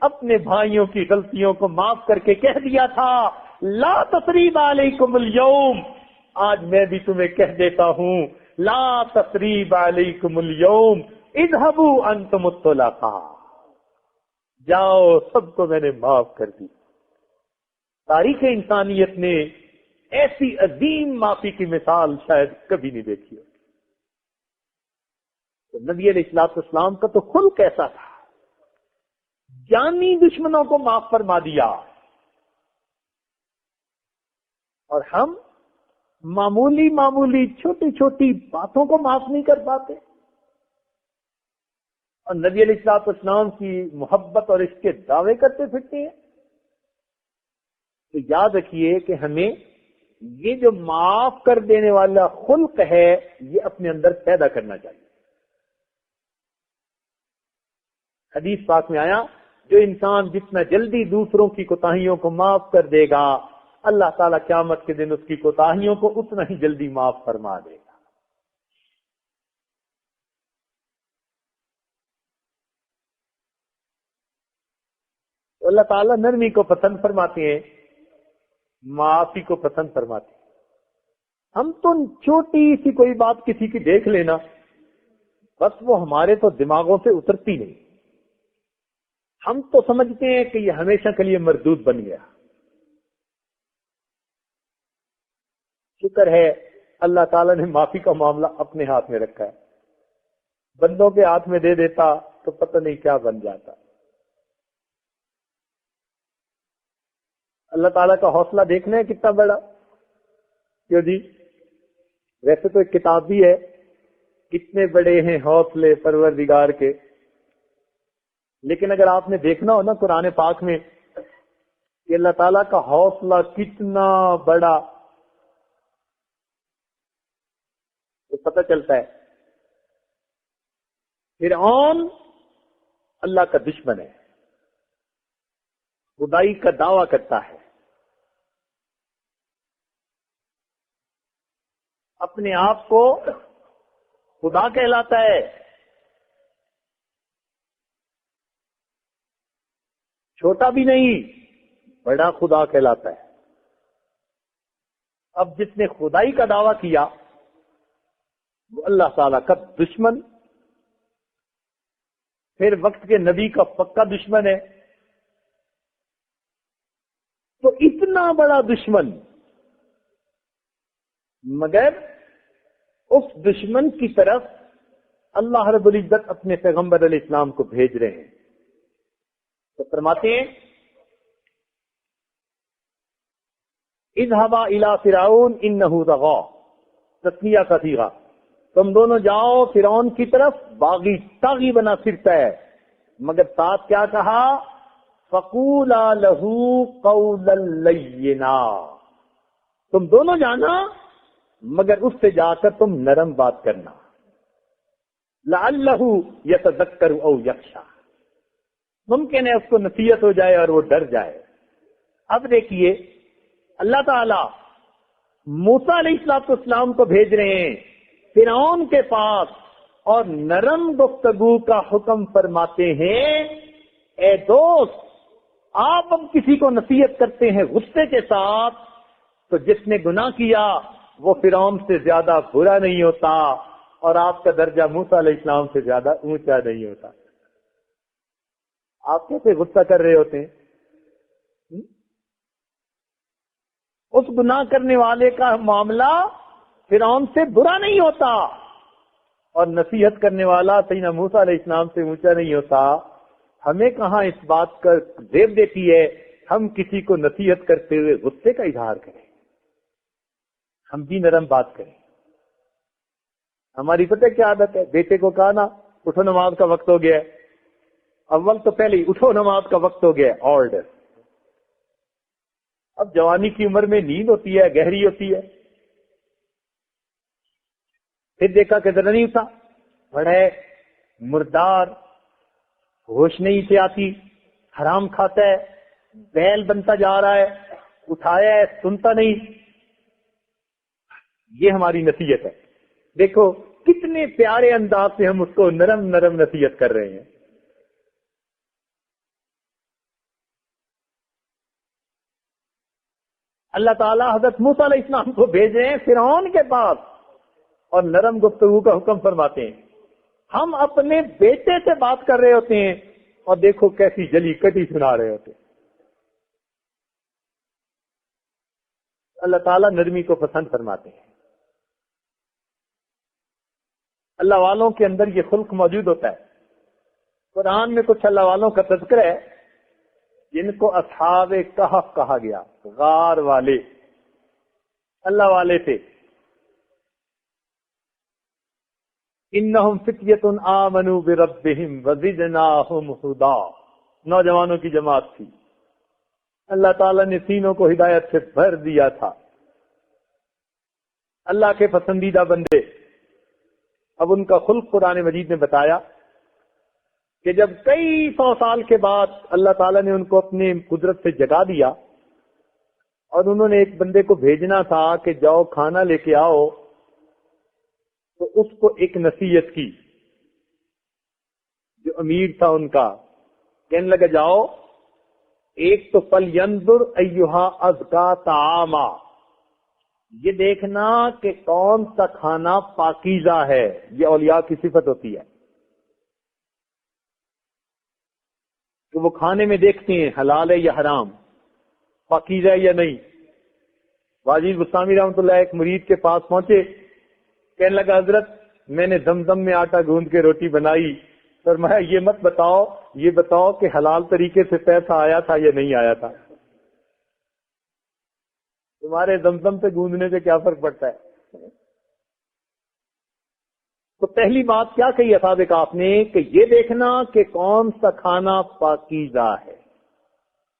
اپنے بھائیوں کی غلطیوں کو معاف کر کے کہہ دیا تھا لا تثریب علیکم اليوم، آج میں بھی تمہیں کہہ دیتا ہوں لا تثریب علیکم اليوم اذهبوا انتم الطلقاء، جاؤ سب کو میں نے معاف کر دی۔ تاریخ انسانیت نے ایسی عظیم معافی کی مثال شاید کبھی نہیں دیکھی ہو۔ تو نبی علیہ الصلوۃ والسلام کا تو خلق ایسا تھا، جانی دشمنوں کو معاف فرما دیا، اور ہم معمولی معمولی چھوٹی چھوٹی باتوں کو معاف نہیں کر پاتے، اور نبی علیہ الصلوۃ والسلام کی محبت اور اس کے دعوے کرتے پھرتے ہیں۔ تو یاد رکھیے کہ ہمیں یہ جو معاف کر دینے والا خلق ہے یہ اپنے اندر پیدا کرنا چاہیے۔ حدیث پاک میں آیا جو انسان جتنا جلدی دوسروں کی کوتاہیوں کو معاف کر دے گا اللہ تعالیٰ قیامت کے دن اس کی کوتاہیوں کو اتنا ہی جلدی معاف فرما دے گا۔ تو اللہ تعالیٰ نرمی کو پسند فرماتے ہیں، معافی کو پسند فرماتے ہیں۔ ہم تو چھوٹی سی کوئی بات کسی کی دیکھ لینا بس وہ ہمارے تو دماغوں سے اترتی نہیں، ہم تو سمجھتے ہیں کہ یہ ہمیشہ کے لیے مردود بن گیا۔ شکر ہے اللہ تعالیٰ نے معافی کا معاملہ اپنے ہاتھ میں رکھا ہے، بندوں کے ہاتھ میں دے دیتا تو پتہ نہیں کیا بن جاتا۔ اللہ تعالیٰ کا حوصلہ دیکھنا ہے کتنا بڑا، کیوں جی؟ ویسے تو ایک کتاب بھی ہے کتنے بڑے ہیں حوصلے پروردگار کے، لیکن اگر آپ نے دیکھنا ہو نا قرآن پاک میں کہ اللہ تعالیٰ کا حوصلہ کتنا بڑا تو پتہ چلتا ہے فرعون اللہ کا دشمن ہے، خدائی کا دعویٰ کرتا ہے، اپنے آپ کو خدا کہلاتا ہے، چھوٹا بھی نہیں بڑا خدا کہلاتا ہے۔ اب جس نے خدائی کا دعویٰ کیا وہ اللہ تعالیٰ کا دشمن، پھر وقت کے نبی کا پکا دشمن ہے. تو اتنا بڑا دشمن، مگر اس دشمن کی طرف اللہ رب العزت اپنے پیغمبر علیہ السلام کو بھیج رہے ہیں. تو فرماتے ہیں اذهبا الى فرعون انه طغى، تسمیہ کا صیغہ، تم دونوں جاؤ فرعون کی طرف، باغی طاغی بنا پھرتا ہے. مگر ساتھ کیا کہا؟ فقولا له قولا لینا، تم دونوں جانا مگر اس سے جا کر تم نرم بات کرنا. لعلہ یتذکر او یخشی، ممکن ہے اس کو نصیحت ہو جائے اور وہ ڈر جائے. اب دیکھیے اللہ تعالی موسیٰ علیہ السلام کو بھیج رہے ہیں فرعون کے پاس اور نرم گفتگو کا حکم فرماتے ہیں. اے دوست، آپ اب کسی کو نصیحت کرتے ہیں غصے کے ساتھ تو جس نے گناہ کیا وہ فرعون سے زیادہ برا نہیں ہوتا اور آپ کا درجہ موسیٰ علیہ السلام سے زیادہ اونچا نہیں ہوتا. آپ کیسے غصہ کر رہے ہوتے ہیں؟ اس گناہ کرنے والے کا معاملہ فرعون سے برا نہیں ہوتا اور نصیحت کرنے والا سیدنا موسیٰ علیہ السلام سے اونچا نہیں ہوتا. ہمیں کہاں اس بات کا زیب دیتی ہے ہم کسی کو نصیحت کرتے ہوئے غصے کا اظہار کریں، ہم بھی نرم بات کریں. ہماری پتہ کیا عادت ہے؟ بیٹے کو کہا نا اٹھو نماز کا وقت ہو گیا ہے، اول تو پہلے ہی اٹھو نماز کا وقت ہو گیا ہے، آرڈر. اب جوانی کی عمر میں نیند ہوتی ہے، گہری ہوتی ہے، پھر دیکھا کہ ذرا نہیں اٹھا، بڑا ہے مردار، ہوش نہیں سے آتی، حرام کھاتا ہے، بیل بنتا جا رہا ہے، اٹھایا ہے سنتا نہیں. یہ ہماری نصیحت ہے. دیکھو کتنے پیارے انداز سے ہم اس کو نرم نرم نصیحت کر رہے ہیں. اللہ تعالیٰ حضرت موسیٰ علیہ السلام کو بھیجے ہیں فرعون کے پاس اور نرم گفتگو کا حکم فرماتے ہیں. ہم اپنے بیٹے سے بات کر رہے ہوتے ہیں اور دیکھو کیسی جلی کٹی سنا رہے ہوتے ہیں. اللہ تعالیٰ نرمی کو پسند فرماتے ہیں. اللہ والوں کے اندر یہ خلق موجود ہوتا ہے. قرآن میں کچھ اللہ والوں کا تذکرہ ہے جن کو اصحاب کہف کہا گیا، غار والے، اللہ والے تھے. انہم فتیۃ آمنوا بربہم وزدناہم ہدی، نوجوانوں کی جماعت تھی. اللہ تعالیٰ نے سینوں کو ہدایت سے بھر دیا تھا. اللہ کے پسندیدہ بندے. اب ان کا خلق قرآن مجید نے بتایا کہ جب کئی سو سال کے بعد اللہ تعالیٰ نے ان کو اپنی قدرت سے جگا دیا اور انہوں نے ایک بندے کو بھیجنا تھا کہ جاؤ کھانا لے کے آؤ، تو اس کو ایک نصیحت کی. جو امیر تھا ان کا کہنے لگا جاؤ ایک تو فَلْيَنْظُرْ أَيُّهَا أَزْكَىٰ طَعَامًا، یہ دیکھنا کہ کون سا کھانا پاکیزہ ہے. یہ اولیاء کی صفت ہوتی ہے کہ وہ کھانے میں دیکھتے ہیں حلال ہے یا حرام، پاکیزہ ہے یا نہیں. واجد بستامی رحمۃ اللہ ایک مرید کے پاس پہنچے، کہنے لگا حضرت میں نے زمزم میں آٹا گوندھ کے روٹی بنائی، فرمایا یہ مت بتاؤ، یہ بتاؤ کہ حلال طریقے سے پیسہ آیا تھا یا نہیں آیا تھا. تمہارے زمزم سے گوندنے سے کیا فرق پڑتا ہے؟ تو پہلی بات کیا کہی اصحاب کہف نے کہ یہ دیکھنا کہ کون سا کھانا پاکیزہ ہے.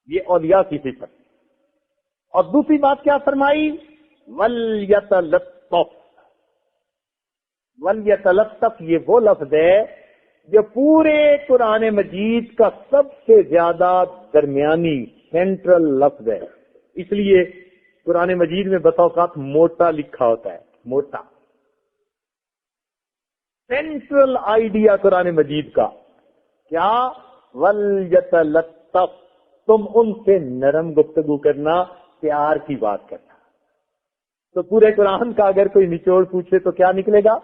یہ اولیاء کی صفت. اور دوسری بات کیا فرمائی؟ وَلْيَتَلَطَّفْ. وَلْيَتَلَطَّفْ یہ وہ لفظ ہے جو پورے قرآن مجید کا سب سے زیادہ درمیانی سینٹرل لفظ ہے. اس لیے قرآن مجید میں بسا اوقات موٹا لکھا ہوتا ہے. موٹا سینٹرل آئیڈیا قرآن مجید کا کیا؟ وَلْيَتَلَطَّفْ، تم ان سے نرم گفتگو کرنا، پیار کی بات کرنا. تو پورے قرآن کا اگر کوئی نچوڑ پوچھے تو کیا نکلے گا؟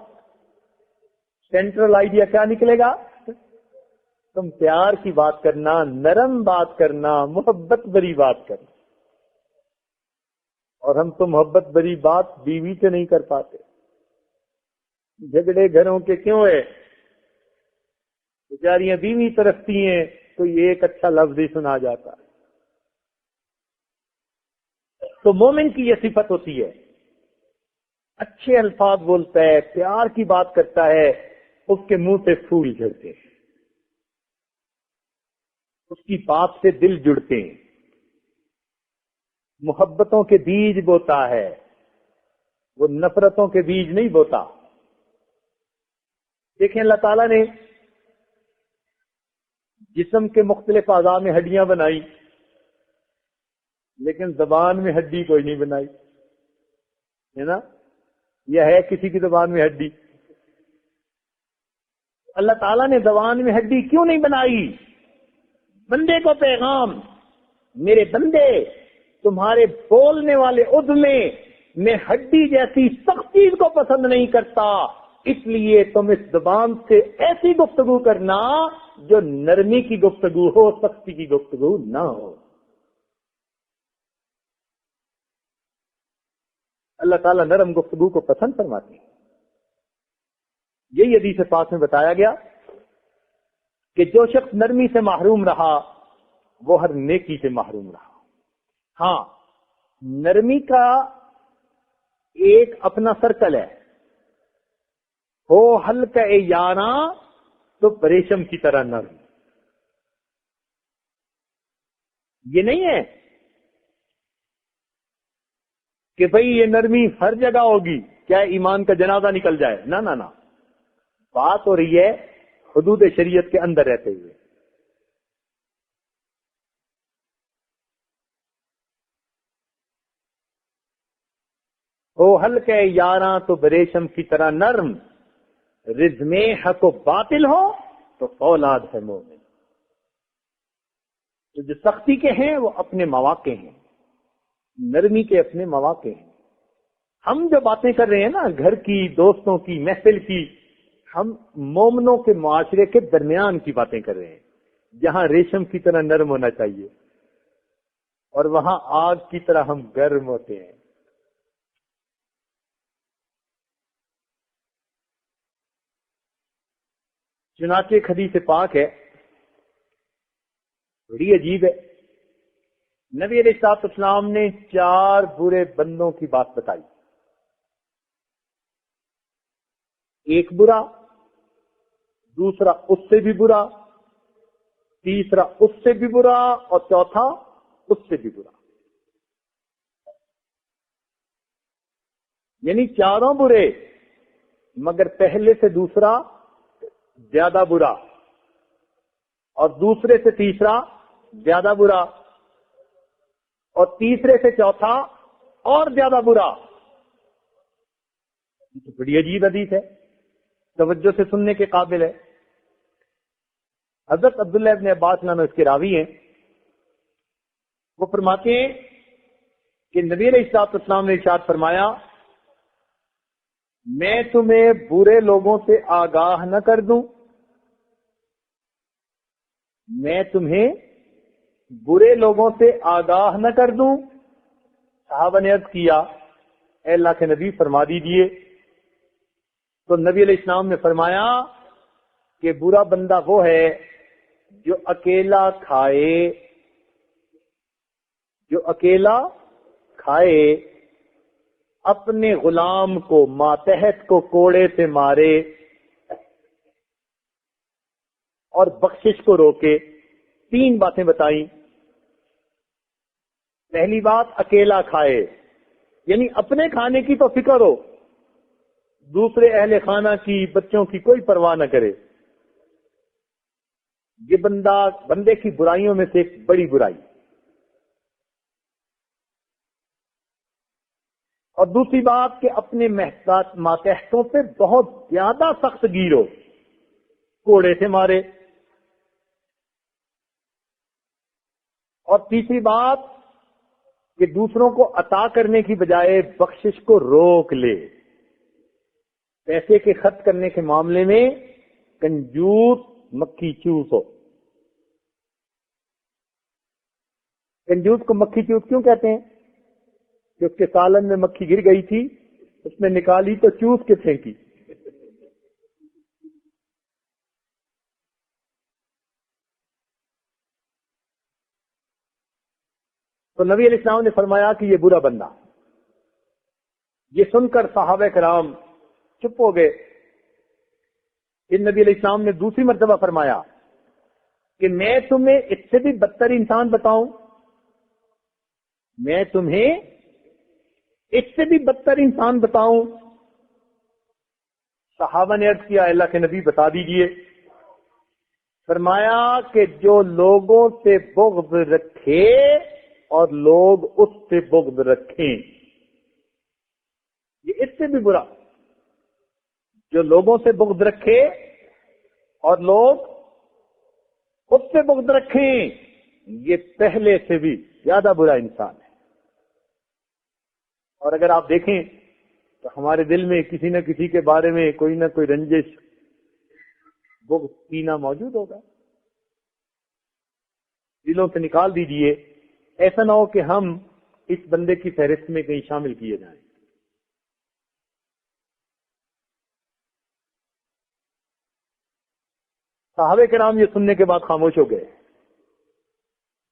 سینٹرل آئیڈیا کیا نکلے گا؟ تم پیار کی بات کرنا، نرم بات کرنا، محبت بری بات کرنا، اور ہم تو محبت بری بات بیوی سے نہیں کر پاتے۔ جھگڑے گھروں کے کیوں ہے؟ بیچاریاں بیوی ترستی ہیں، کوئی ایک اچھا لفظ ہی سنا جاتا ہے۔ تو مومن کی یہ صفت ہوتی ہے، اچھے الفاظ بولتا ہے، پیار کی بات کرتا ہے، اس کے منہ سے پھول جھڑتے ہیں، اس کی بات سے دل جڑتے ہیں، محبتوں کے بیج بوتا ہے، وہ نفرتوں کے بیج نہیں بوتا۔ دیکھیں اللہ تعالیٰ نے جسم کے مختلف اعضاء میں ہڈیاں بنائی، لیکن زبان میں ہڈی کوئی نہیں بنائی، ہے نا؟ یہ ہے کسی کی زبان میں ہڈی؟ اللہ تعالیٰ نے زبان میں ہڈی کیوں نہیں بنائی؟ بندے کو پیغام، میرے بندے تمہارے بولنے والے عضو میں ہڈی جیسی سخت چیز کو پسند نہیں کرتا، اس لیے تم اس زبان سے ایسی گفتگو کرنا جو نرمی کی گفتگو ہو، سختی کی گفتگو نہ ہو۔ اللہ تعالیٰ نرم گفتگو کو پسند فرماتے ہیں۔ یہی حدیث پاک میں بتایا گیا کہ جو شخص نرمی سے محروم رہا وہ ہر نیکی سے محروم رہا۔ ہاں، نرمی کا ایک اپنا سرکل ہے، ہو ہلکا یانا تو ریشم کی طرح نرم۔ یہ نہیں ہے کہ بھئی یہ نرمی ہر جگہ ہوگی، کیا ایمان کا جنازہ نکل جائے؟ نہ نہ نہ، بات ہو رہی ہے حدود شریعت کے اندر رہتے ہوئے۔ ہو ہلکے یاراں تو بریشم کی طرح نرم، رزم حق و باطل ہو تو فولاد ہے مومن۔ تو جو سختی کے ہیں وہ اپنے مواقع ہیں، نرمی کے اپنے مواقع ہیں۔ ہم جو باتیں کر رہے ہیں نا، گھر کی، دوستوں کی، محفل کی، ہم مومنوں کے معاشرے کے درمیان کی باتیں کر رہے ہیں، جہاں ریشم کی طرح نرم ہونا چاہیے اور وہاں آگ کی طرح ہم گرم ہوتے ہیں۔ چنانچہ ایک حدیث پاک ہے، بڑی عجیب ہے۔ نبی علیہ الصلوۃ والسلام نے 4 برے بندوں کی بات بتائی۔ ایک برا، دوسرا اس سے بھی برا، تیسرا اس سے بھی برا، اور چوتھا اس سے بھی برا۔ یعنی 4 برے، مگر پہلے سے دوسرا زیادہ برا، اور دوسرے سے تیسرا زیادہ برا، اور تیسرے سے چوتھا اور زیادہ برا۔ یہ بڑی عجیب حدیث ہے، توجہ سے سننے کے قابل ہے۔ حضرت عبداللہ ابن عباس عنہ اس کے راوی ہیں، وہ فرماتے ہیں کہ نبی علیہ الصلوۃ والسلام نے ارشاد فرمایا، میں تمہیں برے لوگوں سے آگاہ نہ کر دوں، میں تمہیں برے لوگوں سے آگاہ نہ کر دوں؟ صحابہ نے عرض کیا، اے اللہ کے نبی فرما دیجئے۔ تو نبی علیہ السلام نے فرمایا کہ برا بندہ وہ ہے جو اکیلا کھائے، اپنے غلام کو ماتحت کو کوڑے سے مارے اور بخشش کو روکے۔ 3 باتیں بتائیں۔ پہلی بات، اکیلا کھائے، یعنی اپنے کھانے کی تو فکر ہو، دوسرے اہل خانہ کی، بچوں کی کوئی پرواہ نہ کرے۔ یہ بندے کی برائیوں میں سے ایک بڑی برائی۔ اور دوسری بات کہ اپنے ماتحتوں پہ بہت زیادہ سخت گیر ہو، کوڑے سے مارے۔ اور تیسری بات کہ دوسروں کو عطا کرنے کی بجائے بخشش کو روک لے، پیسے کے خرچ کرنے کے معاملے میں کنجوس مکھی چوس ہو. کنجوس کو مکھی چوس کیوں کہتے ہیں؟ کہ اس کے سالن میں مکھی گر گئی تھی، اس نے نکالی تو چوس کے پھینکی. تو نبی علیہ السلام نے فرمایا کہ یہ برا بندہ. یہ سن کر صحابہ کرام چپ ہو گئے. پھر نبی علیہ السلام نے دوسری مرتبہ فرمایا کہ میں تمہیں اس سے بھی بدتر انسان بتاؤں، میں تمہیں اس سے بھی بدتر انسان بتاؤں. صحابہ نے عرض کیا اللہ کے نبی بتا دیجئے. فرمایا کہ جو لوگوں سے بغض رکھے اور لوگ اس سے بغض رکھیں، یہ اس سے بھی برا. جو لوگوں سے بغض رکھے اور لوگ اس سے بغض رکھیں، یہ پہلے سے بھی زیادہ برا انسان ہے. اور اگر آپ دیکھیں تو ہمارے دل میں کسی نہ کسی کے بارے میں کوئی نہ کوئی رنجش، بغض، کینہ موجود ہوگا. دلوں سے نکال دیجئے. ایسا نہ ہو کہ ہم اس بندے کی فہرست میں کہیں شامل کیے جائیں. صحابہ کرام یہ سننے کے بعد خاموش ہو گئے.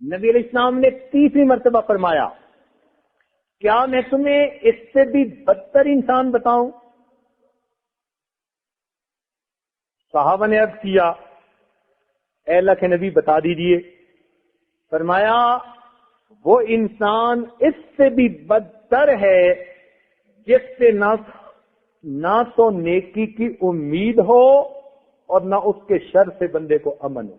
نبی علیہ السلام نے تیسری مرتبہ فرمایا کیا میں تمہیں اس سے بھی بدتر انسان بتاؤں؟ صحابہ نے عرض کیا اے اللہ کے نبی بتا دیجئے. فرمایا وہ انسان اس سے بھی بدتر ہے جس سے نہ تو نیکی کی امید ہو اور نہ اس کے شر سے بندے کو امن ہو.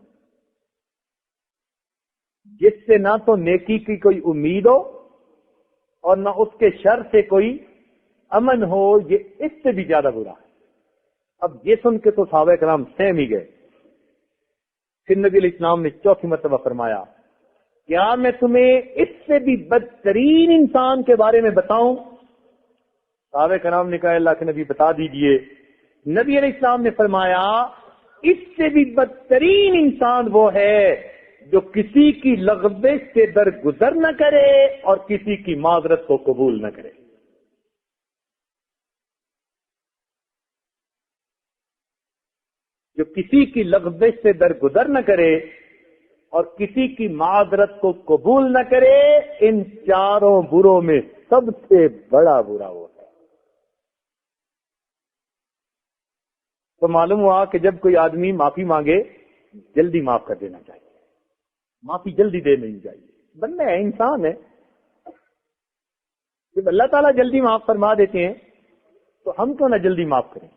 جس سے نہ تو نیکی کی کوئی امید ہو اور نہ اس کے شر سے کوئی امن ہو، یہ اس سے بھی زیادہ برا ہے. اب یہ سن کے تو صحابہ کرام سہم ہی گئے. پھر نبی علیہ السلام نے چوتھی مرتبہ فرمایا کیا میں تمہیں اس سے بھی بدترین انسان کے بارے میں بتاؤں؟ صحابہ کرام نے کہا اللہ کے نبی بتا دیجئے. نبی علیہ السلام نے فرمایا اس سے بھی بدترین انسان وہ ہے جو کسی کی لغزش سے درگزر نہ کرے اور کسی کی معذرت کو قبول نہ کرے. جو کسی کی لغزش سے درگزر نہ کرے اور کسی کی معذرت کو قبول نہ کرے، ان چاروں بروں میں سب سے بڑا برا وہ ہے. تو معلوم ہوا کہ جب کوئی آدمی معافی مانگے جلدی معاف کر دینا چاہیے، معافی جلدی دے نہیں چاہیے. بندہ ہے، انسان ہے. جب اللہ تعالیٰ جلدی معاف فرما دیتے ہیں تو ہم کیوں نہ جلدی معاف کریں.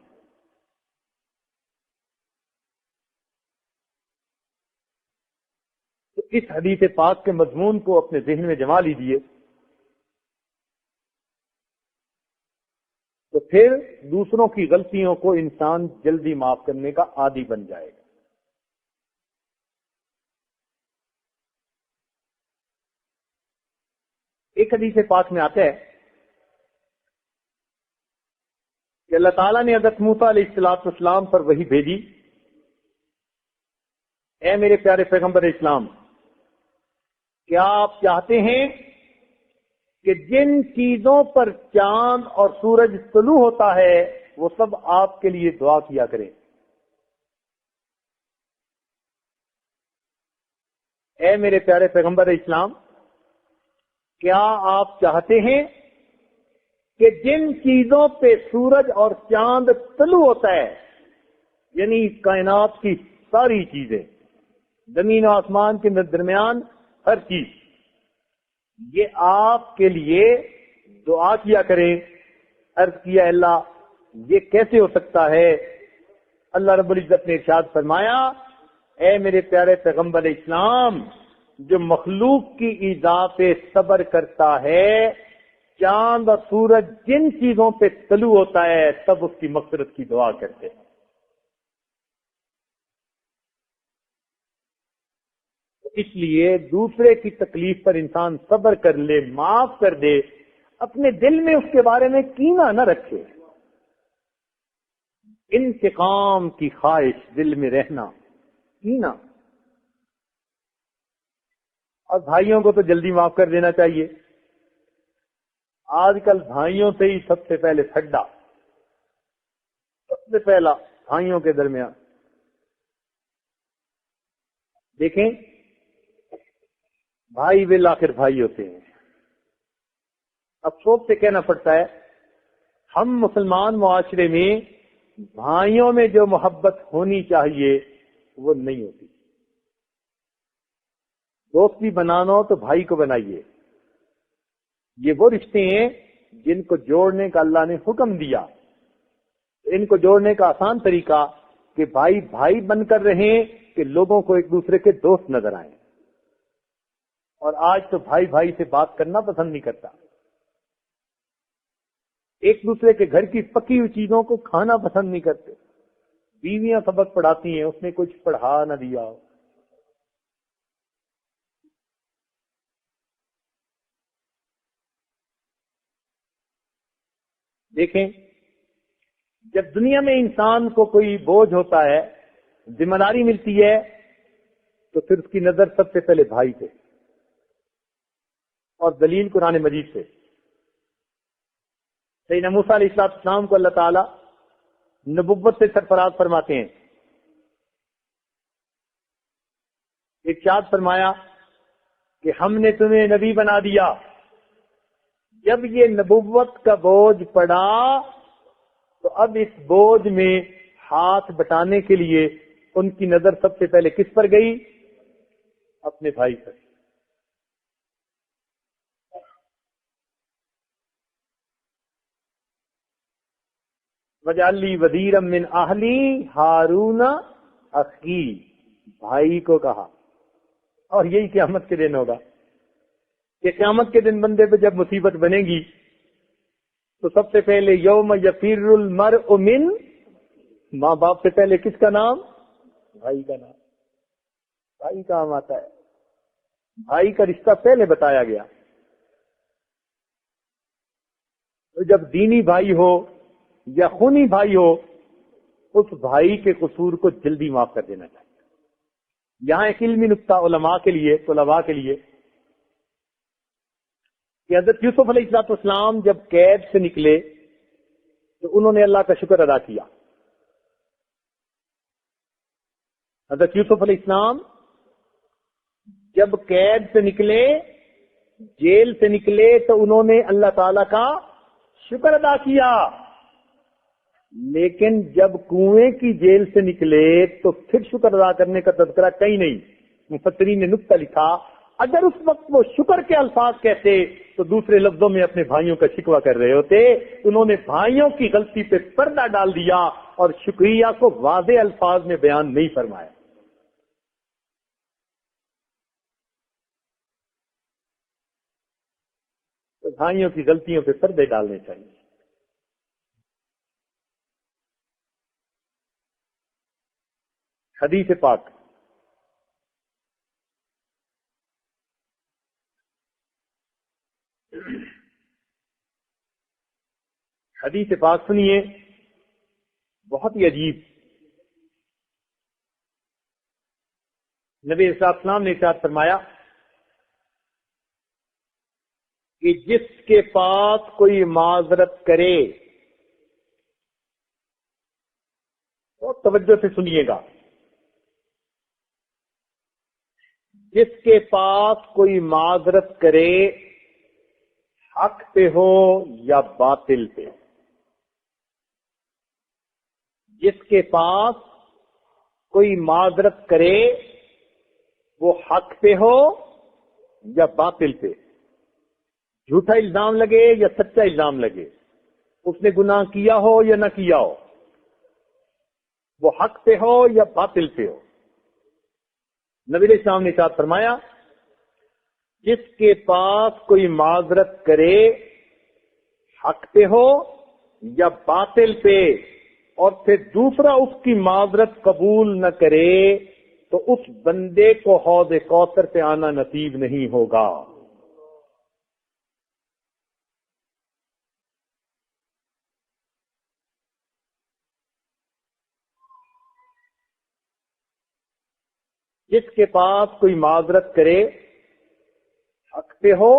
تو اس حدیث پاک کے مضمون کو اپنے ذہن میں جما لیجیے. تو پھر دوسروں کی غلطیوں کو انسان جلدی معاف کرنے کا عادی بن جائے گا. ایک حدیث پاک میں آتا ہے کہ اللہ تعالیٰ نے حضرت موسیٰ علیہ السلام پر وحی بھیجی، اے میرے پیارے پیغمبر اسلام، کیا آپ چاہتے ہیں کہ جن چیزوں پر چاند اور سورج طلوع ہوتا ہے وہ سب آپ کے لیے دعا کیا کریں؟ اے میرے پیارے پیغمبر اسلام، کیا آپ چاہتے ہیں کہ جن چیزوں پہ سورج اور چاند طلوع ہوتا ہے، یعنی کائنات کی ساری چیزیں، زمین و آسمان کے درمیان ہر چیز، یہ آپ کے لیے دعا کیا کریں؟ عرض کیا اللہ یہ کیسے ہو سکتا ہے؟ اللہ رب العزت نے ارشاد فرمایا اے میرے پیارے پیغمبر اسلام، جو مخلوق کی ایذا پہ صبر کرتا ہے، چاند اور سورج جن چیزوں پہ طلوع ہوتا ہے تب اس کی مغفرت کی دعا کرتے ہیں. اس لیے دوسرے کی تکلیف پر انسان صبر کر لے، معاف کر دے، اپنے دل میں اس کے بارے میں کینہ نہ رکھے. انتقام کی خواہش دل میں رہنا کینا، اور بھائیوں کو تو جلدی معاف کر دینا چاہیے. آج کل بھائیوں سے ہی سب سے پہلے پھڈا، سب سے پہلا بھائیوں کے درمیان. دیکھیں بھائی بالآخر بھائی ہوتے ہیں. افسوس سے کہنا پڑتا ہے ہم مسلمان معاشرے میں بھائیوں میں جو محبت ہونی چاہیے وہ نہیں ہوتی. دوستی بنانا ہو تو بھائی کو بنائیے. یہ وہ رشتے ہیں جن کو جوڑنے کا اللہ نے حکم دیا. ان کو جوڑنے کا آسان طریقہ کہ بھائی بھائی بن کر رہیں کہ لوگوں کو ایک دوسرے کے دوست نظر آئیں. اور آج تو بھائی بھائی سے بات کرنا پسند نہیں کرتا، ایک دوسرے کے گھر کی پکی ہوئی چیزوں کو کھانا پسند نہیں کرتے. بیویاں سبق پڑھاتی ہیں، اس نے کچھ پڑھا نہ دیا ہو. دیکھیں جب دنیا میں انسان کو کوئی بوجھ ہوتا ہے، ذمہ داری ملتی ہے، تو پھر اس کی نظر سب سے پہلے بھائی پہ، اور دلیل قرآن مجید سے. سیدنا موسیٰ علیہ السلام کو اللہ تعالی نبوت سے سرفراز فرماتے ہیں. ارشاد فرمایا کہ ہم نے تمہیں نبی بنا دیا. جب یہ نبوت کا بوجھ پڑا تو اب اس بوجھ میں ہاتھ بٹانے کے لیے ان کی نظر سب سے پہلے کس پر گئی؟ اپنے بھائی پر. وَاجْعَلْ لِي وَزِيرًا مِّنْ أَهْلِي هَارُونَ أَخِي، بھائی کو کہا. اور یہی قیامت کے دن ہوگا کہ قیامت کے دن بندے پہ جب مصیبت بنے گی تو سب سے پہلے یوم یفر المرء من، ماں باپ سے پہلے کس کا نام؟ بھائی کا نام. بھائی کام آتا ہے، بھائی کا رشتہ پہلے بتایا گیا. تو جب دینی بھائی ہو یا خونی بھائی ہو، اس بھائی کے قصور کو جلدی معاف کر دینا چاہیے. یہاں ایک علمی نقطہ علماء کے لیے، طلباء کے لیے، کہ حضرت یوسف علیہ السلام جب قید سے نکلے تو انہوں نے اللہ کا شکر ادا کیا. حضرت یوسف علیہ السلام جب قید سے نکلے، جیل سے نکلے، تو انہوں نے اللہ تعالی کا شکر ادا کیا. لیکن جب کنویں کی جیل سے نکلے تو پھر شکر ادا کرنے کا تذکرہ کہیں نہیں. مفسرین نے نقطہ لکھا، اگر اس وقت وہ شکر کے الفاظ کہتے تو دوسرے لفظوں میں اپنے بھائیوں کا شکوہ کر رہے ہوتے. انہوں نے بھائیوں کی غلطی پہ پردہ ڈال دیا اور شکریہ کو واضح الفاظ میں بیان نہیں فرمایا. تو بھائیوں کی غلطیوں پہ پردے ڈالنے چاہیے. حدیث پاک حدیث پاک سنیے، بہت ہی عجیب. نبی صلی اللہ علیہ وسلم نے ارشاد فرمایا کہ جس کے پاس کوئی معذرت کرے، بہت توجہ سے سنیے گا، جس کے پاس کوئی معذرت کرے، حق پہ ہو یا باطل پہ، جس کے پاس کوئی معذرت کرے وہ حق پہ ہو یا باطل پہ، جھوٹا الزام لگے یا سچا الزام لگے، اس نے گناہ کیا ہو یا نہ کیا ہو، وہ حق پہ ہو یا باطل پہ ہو. نبی علیہ السلام نے ارشاد فرمایا جس کے پاس کوئی معذرت کرے، حق پہ ہو یا باطل پہ، اور پھر دوسرا اس کی معذرت قبول نہ کرے، تو اس بندے کو حوض کوثر پہ آنا نصیب نہیں ہوگا. جس کے پاس کوئی معذرت کرے، حق پہ ہو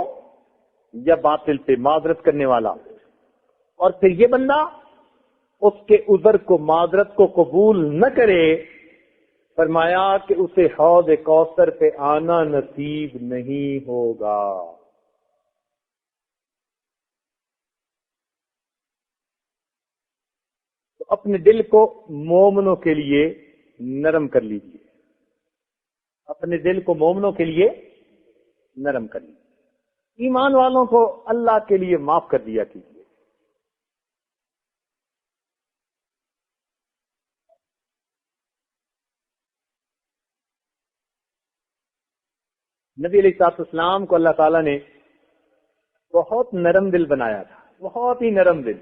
یا باطل پہ، معذرت کرنے والا، اور پھر یہ بندہ اس کے عذر کو، معذرت کو قبول نہ کرے، فرمایا کہ اسے حوض کوثر پہ آنا نصیب نہیں ہوگا۔ تو اپنے دل کو مومنوں کے لیے نرم کر لیجیے، اپنے دل کو مومنوں کے لیے نرم کر لیجیے، ایمان والوں کو اللہ کے لیے معاف کر دیا کیجیے۔ نبی علیہ الصلوۃ والسلام کو اللہ تعالیٰ نے بہت نرم دل بنایا تھا، بہت ہی نرم دل۔